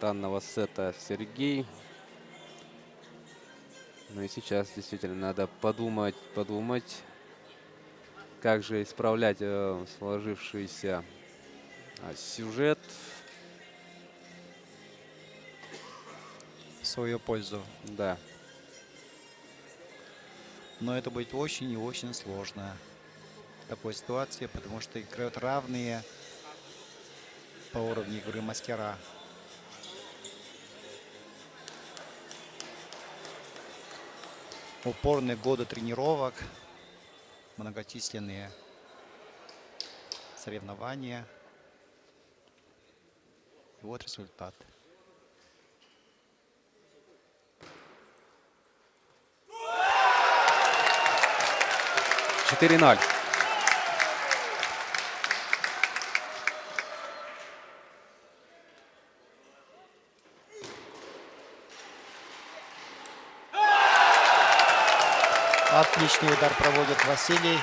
данного сета Сергей. Ну и сейчас действительно надо подумать, как же исправлять сложившийся сюжет. В свою пользу. Да. Но это будет очень и очень сложно в такой ситуации, потому что играют равные по уровню игры мастера. Упорные годы тренировок, многочисленные соревнования. И вот результат. $4-0. Отличный удар проводит Василий.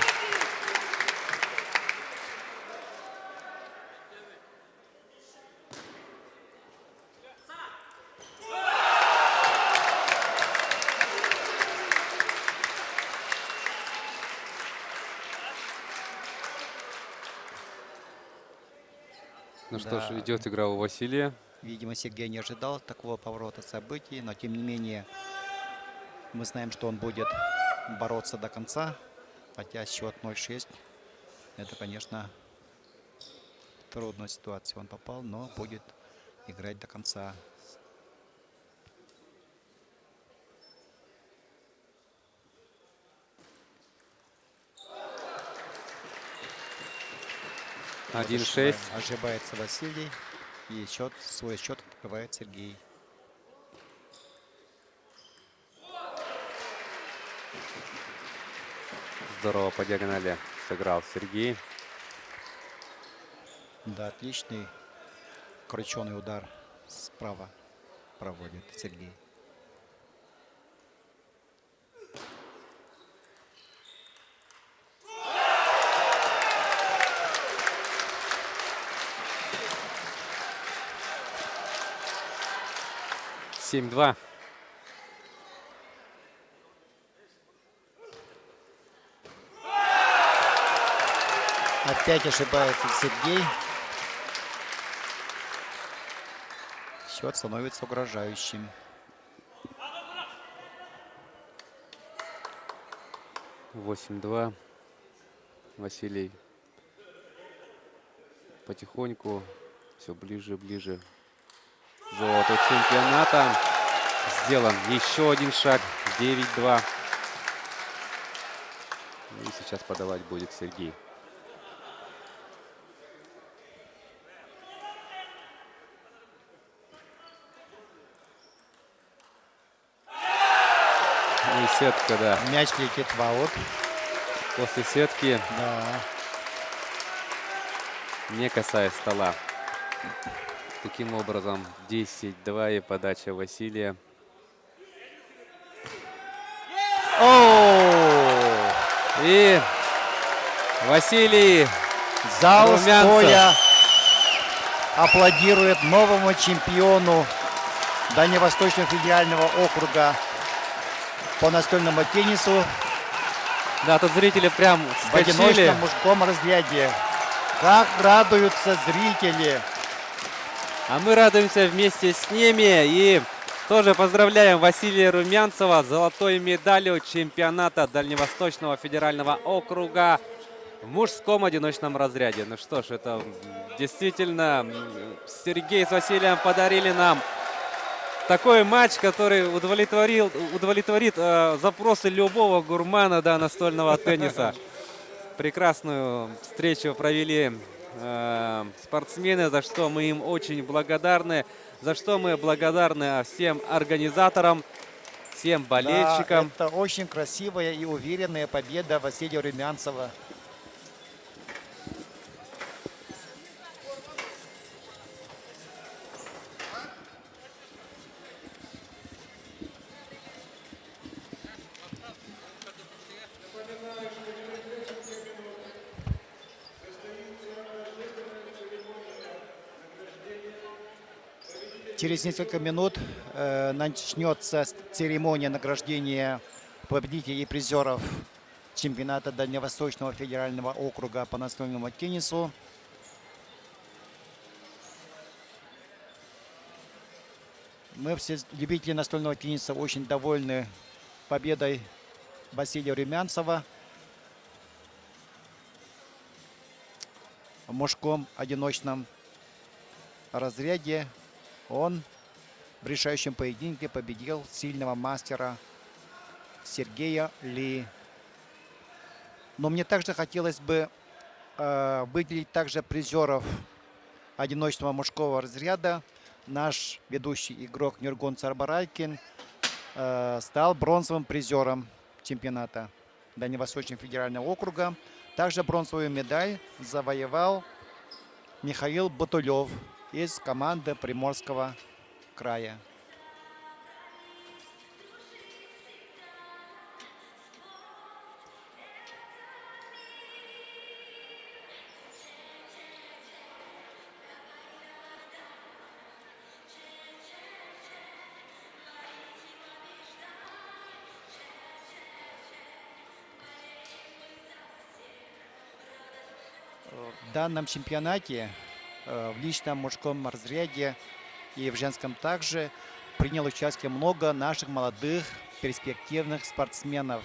Ну что ж, Да. идет игра у Василия. Видимо, Сергей не ожидал такого поворота событий, но тем не менее мы знаем, что он будет бороться до конца, хотя счет 0-6. Это, конечно, в трудную ситуацию он попал, но будет играть до конца. Вот 1-6. ошибается Василий, и свой счет открывает Сергей. Здорово по диагонали сыграл Сергей. Да, отличный крученый удар справа проводит Сергей. $7-2. Опять ошибается Сергей. Счет становится угрожающим. $8-2. Василий потихоньку все ближе и ближе к золоту чемпионата. Сделан еще один шаг. 9-2. И сейчас подавать будет Сергей. И сетка, да. Мяч летит в аут. После сетки, Да. не касаясь стола. Таким образом, 10-2 и подача Василия. О! И Василий Зал Румянцев. стоя аплодирует новому чемпиону Дальневосточного федерального округа по настольному теннису Да, тут зрители прям в вскочили. одиночном мужском разряде. Как радуются зрители! А мы радуемся вместе с ними. И тоже поздравляем Василия Румянцева с золотой медалью чемпионата Дальневосточного федерального округа в мужском одиночном разряде. Ну что ж, это действительно Сергей с Василием подарили нам такой матч, который удовлетворит запросы любого гурмана, да, настольного тенниса. Прекрасную встречу провели спортсмены, за что мы им очень благодарны. За что мы благодарны всем организаторам, всем болельщикам. Да, это очень красивая и уверенная победа Василия Румянцева. Через несколько минут начнется церемония награждения победителей и призеров чемпионата Дальневосточного федерального округа по настольному теннису. Мы все любители настольного тенниса очень довольны победой Василия Румянцева в мужском одиночном разряде. Он в решающем поединке победил сильного мастера Сергея Ли. Но мне также хотелось бы выделить также призеров одиночного мужского разряда. Наш ведущий игрок Нургон Царбарайкин стал бронзовым призером чемпионата Дальневосточного федерального округа. Также бронзовую медаль завоевал Михаил Батулев из команды Приморского края. В данном чемпионате в личном мужском разряде и в женском также приняло участие много наших молодых перспективных спортсменов.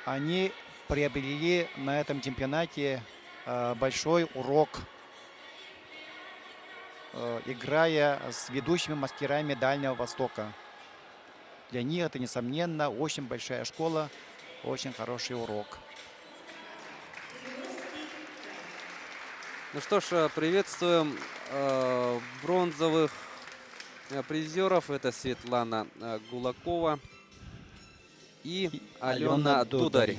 Они приобрели на этом чемпионате большой урок, играя с ведущими мастерами Дальнего Востока. Для них это, несомненно, очень большая школа, очень хороший урок. Ну что ж, приветствуем бронзовых призеров. Это Светлана Гулакова и Алена Дударь.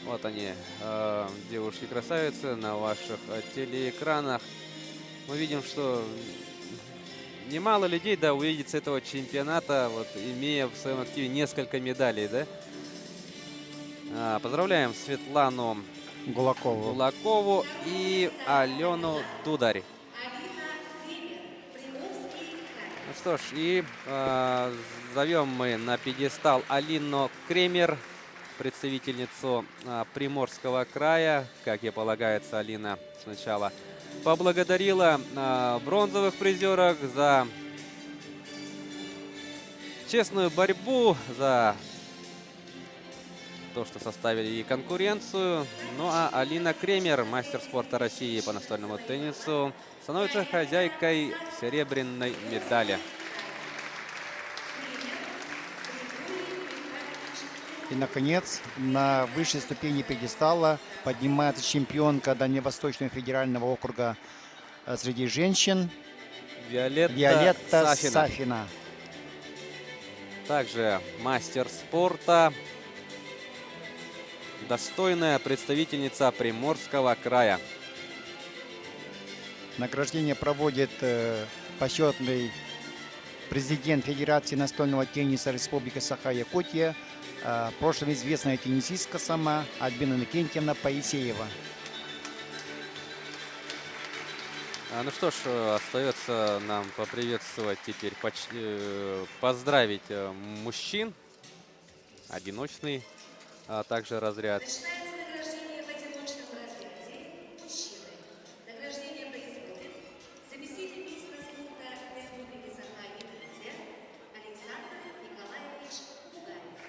Вот они, девушки-красавицы, на ваших телеэкранах. Мы видим, что немало людей, да, увидит с этого чемпионата, вот, имея в своем активе несколько медалей, да. Поздравляем Светлану Гулакову и Алену Дударь. Ну что ж, и зовем мы на пьедестал Алину Кремер, представительницу Приморского края. Как и полагается, Алина сначала поблагодарила бронзовых призеров за честную борьбу, за то, что составили ей конкуренцию. Ну а Алина Кремер, мастер спорта России по настольному теннису, становится хозяйкой серебряной медали. И, наконец, на высшей ступени пьедестала поднимается чемпионка Дальневосточного федерального округа среди женщин Виолетта Сафина. Также мастер спорта, достойная представительница Приморского края. Награждение проводит почетный президент Федерации настольного тенниса Республики Саха-Якутия, в прошлом известная теннисистка сама Альбина Иннокентьевна Паисеева. Ну что ж, остается нам поприветствовать теперь, поздравить мужчин, одиночный, а также разряд. Начинается награждение в одиночном разряде. Мужчины. Награждение производит заместитель министра спорта Республики Саха-Якутия Александр Николаевич Бугаев.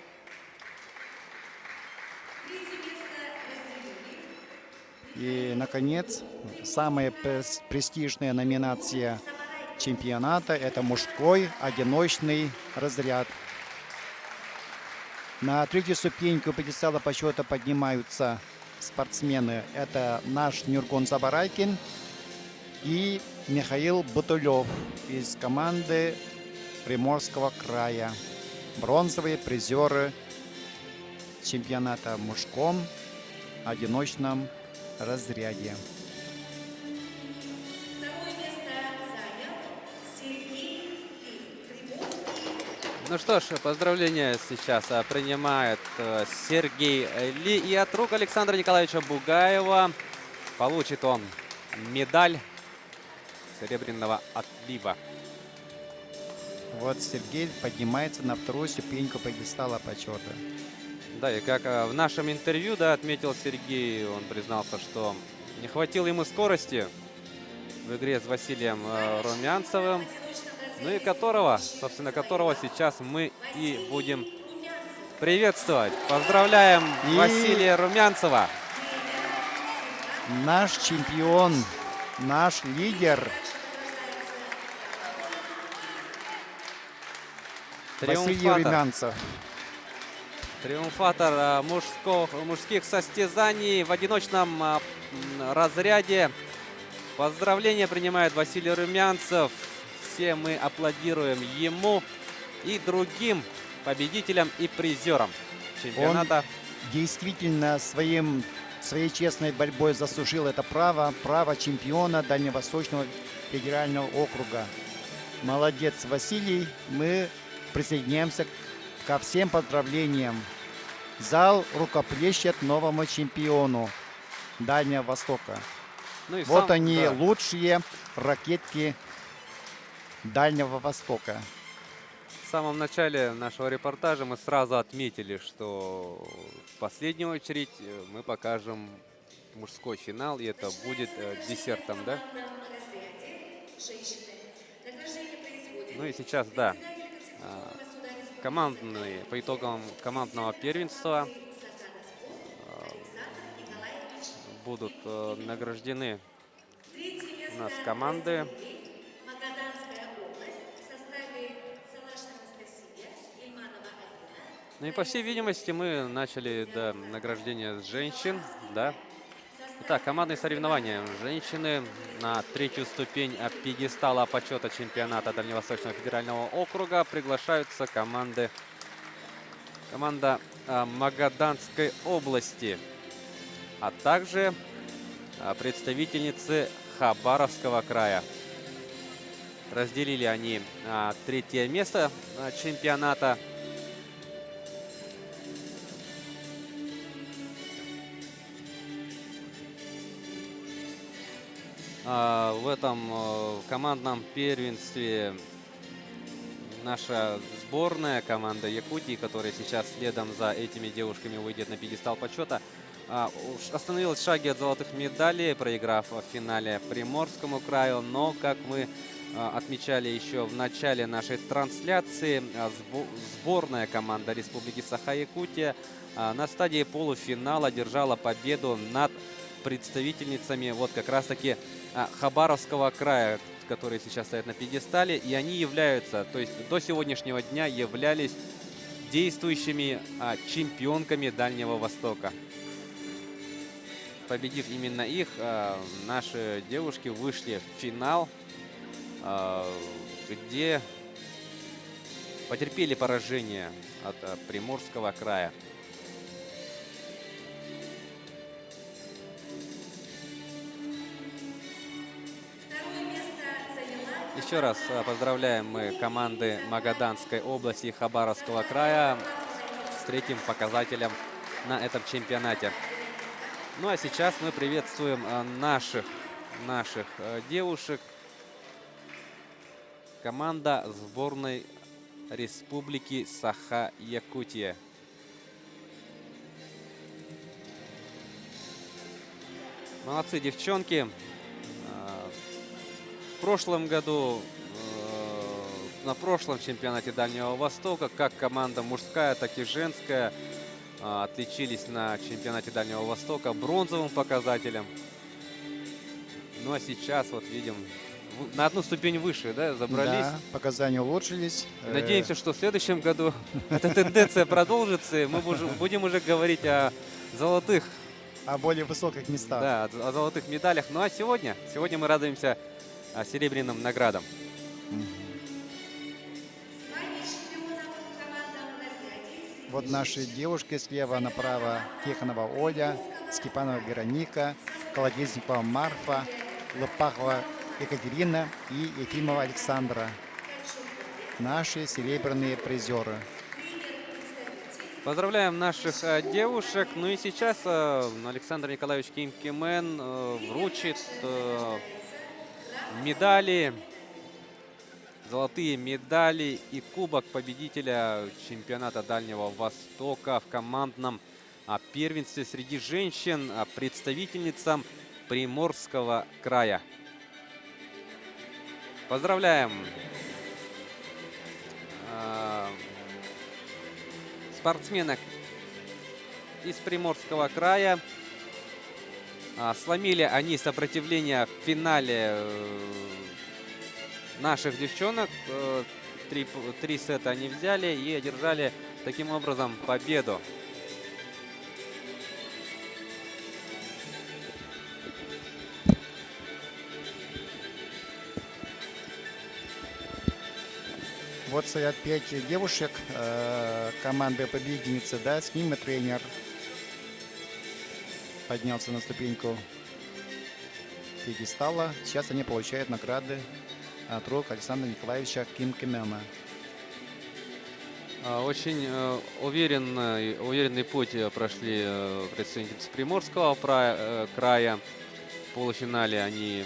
наконец, самая престижная номинация чемпионата – это мужской одиночный разряд. На третью ступеньку пьедестала почета поднимаются спортсмены. Это наш Нургон Забарайкин и Михаил Бутулев из команды Приморского края. Бронзовые призеры чемпионата в мужском одиночном разряде. Второе место занял Сергей Приморский. Ну что ж, поздравления сейчас принимает Сергей Ли. И от рук Александра Николаевича Бугаева получит он медаль серебряного отлива. Вот Сергей поднимается на вторую ступеньку пьедестала почета. Да, и как в нашем интервью, да, отметил Сергей, он признался, что не хватило ему скорости в игре с Василием Румянцевым, ну и собственно, которого сейчас мы и будем приветствовать. Поздравляем И Василия Румянцева. Наш чемпион, наш лидер Василий Румянцев. Триумфатор мужских состязаний в одиночном разряде. Поздравления принимает Василий Румянцев. Все мы аплодируем ему и другим победителям и призерам чемпионата. Он действительно своей честной борьбой заслужил это право чемпиона Дальневосточного федерального округа. Молодец, Василий. Мы присоединяемся ко всем поздравлениям. Зал рукоплещет новому чемпиону Дальнего Востока. Ну и Вот они, да. лучшие ракетки Дальнего Востока. В самом начале нашего репортажа мы сразу отметили, что в последнюю очередь мы покажем мужской финал, и это будет десертом, да? Ну и сейчас, да, по итогам командного первенства будут награждены у нас команды. Ну и по всей видимости мы начали награждение с женщин, да. Итак, командные соревнования. Женщины на третью ступень пьедестала почета чемпионата Дальневосточного федерального округа приглашаются команда Магаданской области, а также представительницы Хабаровского края. Разделили они третье место чемпионата. В этом командном первенстве наша сборная команда Якутии, которая сейчас следом за этими девушками выйдет на пьедестал почета, остановилась в шаге от золотых медалей, проиграв в финале Приморскому краю. Но, как мы отмечали еще в начале нашей трансляции, сборная команда Республики Саха-Якутия на стадии полуфинала одержала победу над представительницами вот как раз-таки Хабаровского края, которые сейчас стоят на пьедестале, и они являются, то есть до сегодняшнего дня являлись действующими чемпионками Дальнего Востока. Победив именно их, наши девушки вышли в финал, где потерпели поражение от Приморского края. Еще раз поздравляем мы команды Магаданской области и Хабаровского края с третьим показателем на этом чемпионате. Ну а сейчас мы приветствуем наших девушек. Команда сборной Республики Саха-Якутия. Молодцы, девчонки. В прошлом году, на прошлом чемпионате Дальнего Востока, как команда мужская, так и женская отличились на чемпионате Дальнего Востока бронзовым показателем. Ну а сейчас вот видим на одну ступень выше, да, забрались. Да, показания улучшились. Надеемся, что в следующем году эта тенденция продолжится, и мы будем уже говорить о золотых, О более высоких местах. да, о золотых медалях. Ну а сегодня мы радуемся серебряным наградам. Звание чемпиона командам разряде Вот наши девушки слева направо. Тихонова Оля, Степанова Вероника, Колодезникова Марфа, Лопахова Екатерина и Ефимова Александра. Наши серебряные призеры. Поздравляем наших девушек. Ну и сейчас Александр Николаевич Кимкимен вручит медали, золотые медали и кубок победителя чемпионата Дальнего Востока в командном первенстве среди женщин представительницам Приморского края. Поздравляем спортсменок из Приморского края. Сломили они сопротивление в финале наших девчонок. Три сета они взяли и одержали таким образом победу. Вот стоят 5 девушек команды победительницы, да, с ними тренер поднялся на ступеньку пьедестала. Сейчас они получают награды от рук Александра Николаевича Кимкимена. Очень уверенный путь прошли представительницы Приморского края. В полуфинале они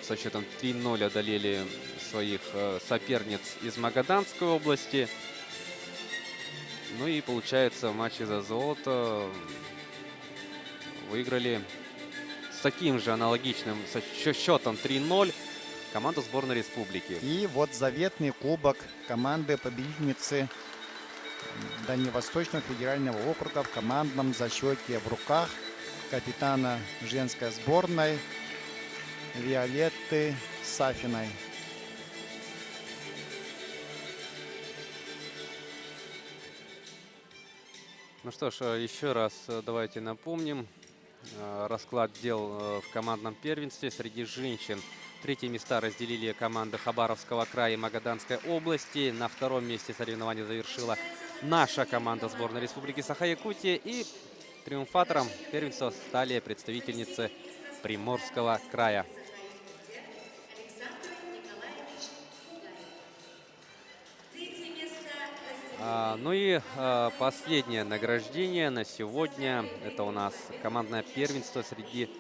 со счетом 3-0 одолели своих соперниц из Магаданской области. Ну и получается в матче за золото выиграли с таким же аналогичным счетом 3-0 команду сборной республики. И вот заветный кубок команды победительницы Дальневосточного федерального округа в командном зачете в руках капитана женской сборной Виолетты Сафиной. Ну что ж, еще раз давайте напомним расклад дел в командном первенстве среди женщин. Третьи места разделили команды Хабаровского края и Магаданской области. На втором месте соревнования завершила наша команда сборной Республики Саха-Якутия. И триумфатором первенства стали представительницы Приморского края. Ну и последнее награждение на сегодня. Это у нас командное первенство среди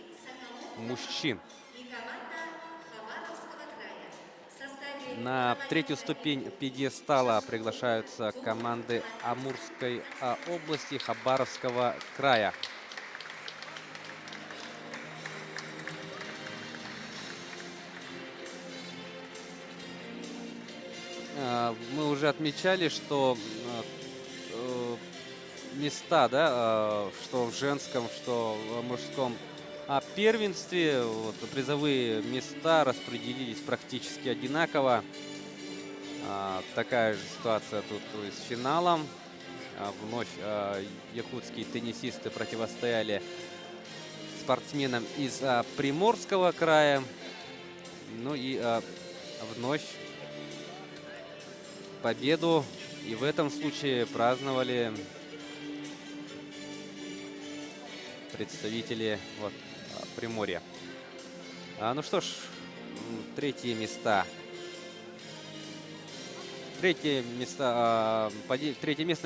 мужчин. На третью ступень пьедестала приглашаются команды Амурской области, Хабаровского края. Мы уже отмечали, что места, да, что в женском, что в мужском первенстве, вот, призовые места распределились практически одинаково. Такая же ситуация тут с финалом. Вновь якутские теннисисты противостояли спортсменам из Приморского края. Ну и вновь победу и в этом случае праздновали представители Приморья. Ну что ж, третье место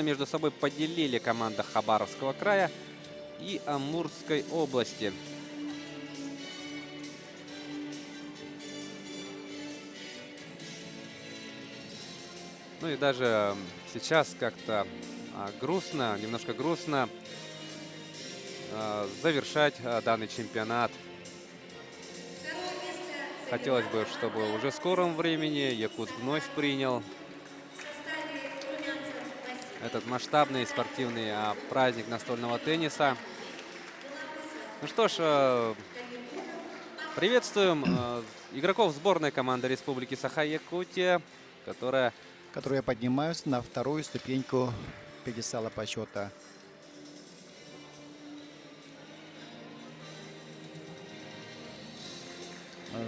между собой поделили команда Хабаровского края и Амурской области. Ну и даже сейчас как-то грустно, немножко грустно завершать данный чемпионат. Хотелось бы, чтобы уже в скором времени Якутск вновь принял этот масштабный спортивный праздник настольного тенниса. Ну что ж, Приветствуем игроков сборной команды Республики Саха-Якутия, которая которые поднимаются на вторую ступеньку пьедестала почета.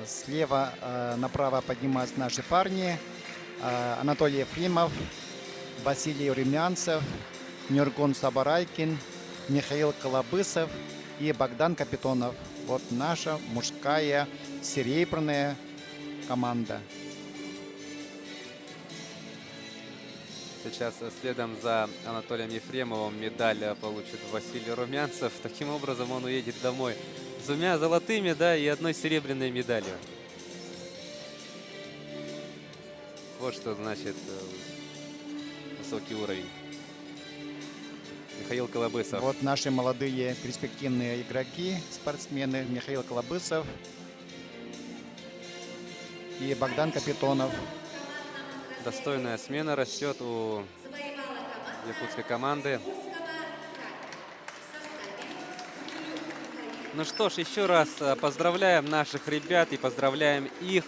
Слева направо поднимаются наши парни. Анатолий Ефремов, Василий Румянцев, Нюргун Сабарайкин, Михаил Колобысов и Богдан Капитонов. Вот наша мужская серебряная команда. сейчас следом за Анатолием Ефремовым медаль получит Василий Румянцев. Таким образом он уедет домой с 2 золотыми, да, и 1 серебряной медалью. Вот что значит высокий уровень. Михаил Колобысов. Вот наши молодые перспективные игроки, спортсмены. Михаил Колобысов и Богдан Капитонов. Достойная смена растет у якутской команды. Ну что ж, еще раз поздравляем наших ребят и поздравляем их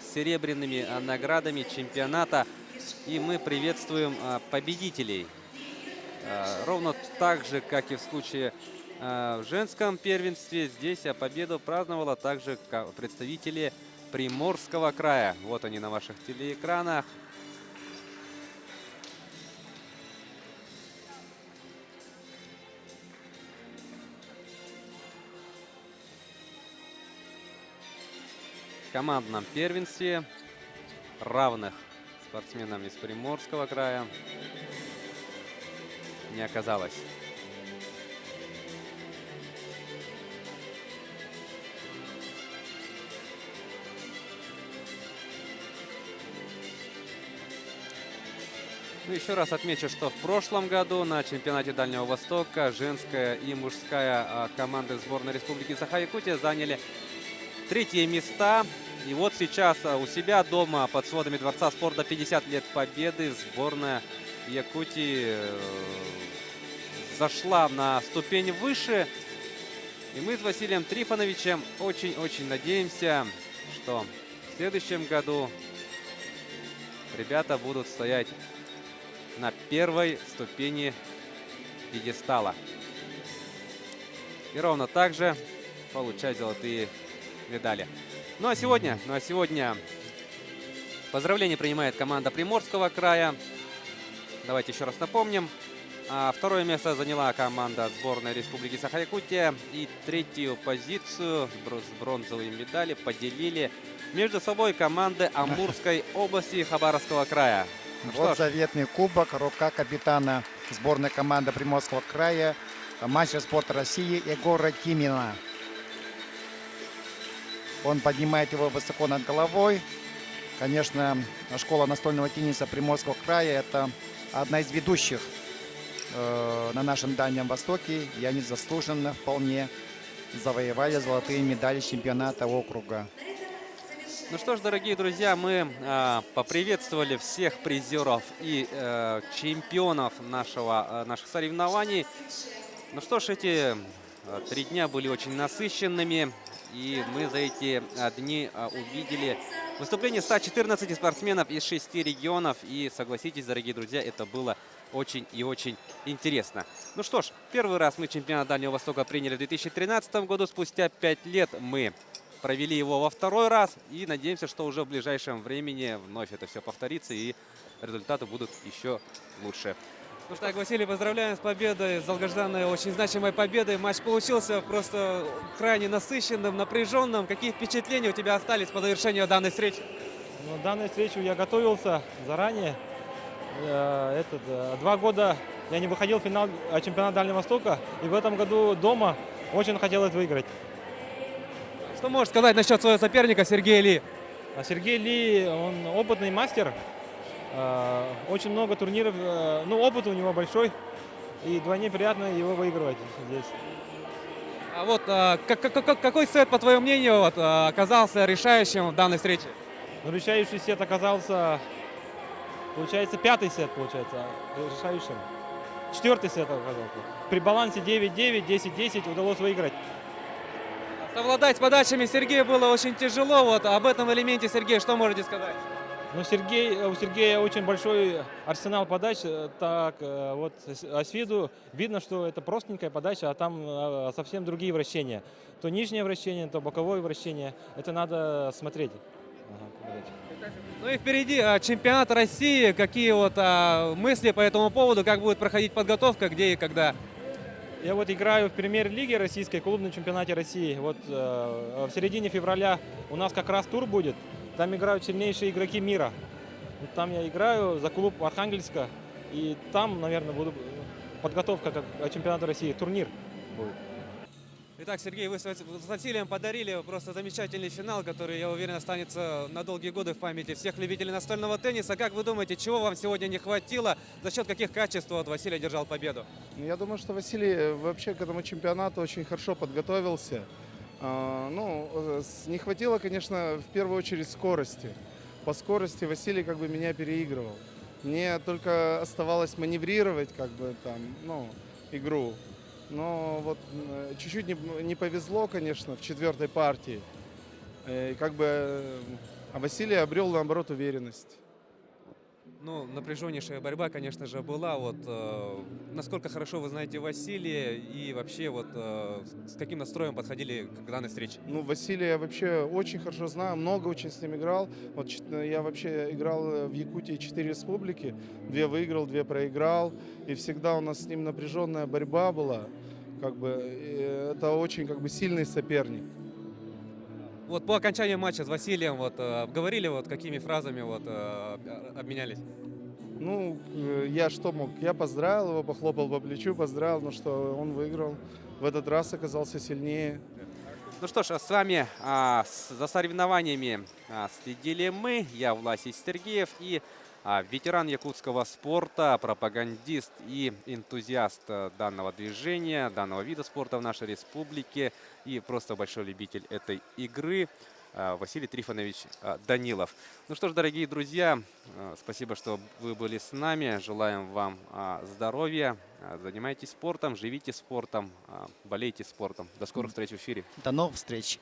с серебряными наградами чемпионата. И мы приветствуем победителей. Ровно так же, как и в случае в женском первенстве, здесь победу праздновала также представители Приморского края. Вот они на ваших телеэкранах. В командном первенстве равных спортсменам из Приморского края не оказалось. Ну, еще раз отмечу, что в прошлом году на чемпионате Дальнего Востока женская и мужская команды сборной Республики Саха-Якутия заняли 3-е места. И вот сейчас у себя дома под сводами Дворца спорта 50 лет победы сборная Якутии зашла на ступень выше. И мы с Василием Трифоновичем очень-очень надеемся, что в следующем году ребята будут стоять на первой ступени пьедестала. И ровно так же получать золотые медали. Ну а сегодня поздравления принимает команда Приморского края. Давайте еще раз напомним. 2-е место заняла команда сборной Республики Саха-Якутия. И 3-ю позицию с бронзовые медали поделили между собой команды Амурской области и Хабаровского края. Вот заветный кубок, рука капитана сборной команды Приморского края, мастер спорта России Егора Тимина. Он поднимает его высоко над головой. Конечно, школа настольного тенниса Приморского края – это одна из ведущих на нашем Дальнем Востоке. И они заслуженно вполне завоевали золотые медали чемпионата округа. Ну что ж, дорогие друзья, мы поприветствовали всех призеров и чемпионов наших соревнований. Ну что ж, эти 3 дня были очень насыщенными. И мы за эти дни увидели выступление 114 спортсменов из 6 регионов. И согласитесь, дорогие друзья, это было очень и очень интересно. Ну что ж, первый раз мы чемпионат Дальнего Востока приняли в 2013 году. Спустя 5 лет мы провели его во 2-й раз. И надеемся, что уже в ближайшем времени вновь это все повторится. И результаты будут еще лучше. Ну что, Василий, поздравляем с победой, с долгожданной, очень значимой победой. Матч получился просто крайне насыщенным, напряженным. Какие впечатления у тебя остались по завершению данной встречи? Ну, данную встречу я готовился заранее. 2 года я не выходил в финал чемпионата Дальнего Востока. И в этом году дома очень хотелось выиграть. Что можешь сказать насчет своего соперника Сергея Ли? А Сергей Ли, он опытный мастер. Очень много турниров, ну, опыт у него большой, и вдвойне приятно его выигрывать здесь. А вот какой сет, по твоему мнению, оказался решающим в данной встрече? Но решающий сет оказался, получается, 5-й сет, получается, решающим. 4-й сет оказался. При балансе 9-9, 10-10 удалось выиграть. Совладать с подачами Сергею было очень тяжело. Вот об этом элементе, Сергей, что можете сказать? Но у Сергея очень большой арсенал подач. Так, вот с виду видно, что это простенькая подача, а там совсем другие вращения. То нижнее вращение, то боковое вращение. Это надо смотреть. Ну и впереди чемпионат России. Какие вот мысли по этому поводу? Как будет проходить подготовка, где и когда? Я вот играю в премьер-лиге российской, клубном чемпионате России. Вот в середине февраля у нас как раз тур будет. Там играют сильнейшие игроки мира. Вот там я играю за клуб Архангельска. И там, наверное, буду подготовка к чемпионату России, турнир будет. Итак, Сергей, вы с Василием подарили просто замечательный финал, который, я уверен, останется на долгие годы в памяти всех любителей настольного тенниса. Как вы думаете, чего вам сегодня не хватило? За счет каких качеств вот Василий одержал победу? Я думаю, что Василий вообще к этому чемпионату очень хорошо подготовился. Не хватило, конечно, в первую очередь скорости. По скорости Василий как бы меня переигрывал. Мне только оставалось маневрировать игру. Но вот чуть-чуть не повезло, конечно, в четвертой партии. А Василий обрел, наоборот, уверенность. Ну, напряженнейшая борьба, конечно же, была. Вот насколько хорошо вы знаете Василия и вообще вот с каким настроем подходили к данной встрече? Ну, Василия я вообще очень хорошо знаю, много очень с ним играл. Вот я вообще играл в Якутии 4 республики, 2 выиграл, 2 проиграл. И всегда у нас с ним напряженная борьба была. Это очень сильный соперник. Вот по окончанию матча с Василием вот говорили, вот какими фразами вот обменялись? Ну, я что мог? Я поздравил его, похлопал по плечу, поздравил, но что он выиграл. В этот раз оказался сильнее. Ну что ж, с вами за соревнованиями следили мы, я Власий Сергеев и ветеран якутского спорта, пропагандист и энтузиаст данного движения, данного вида спорта в нашей республике и просто большой любитель этой игры Василий Трифонович Данилов. Ну что ж, дорогие друзья, спасибо, что вы были с нами. Желаем вам здоровья, занимайтесь спортом, живите спортом, болейте спортом. До скорых встреч в эфире. До новых встреч.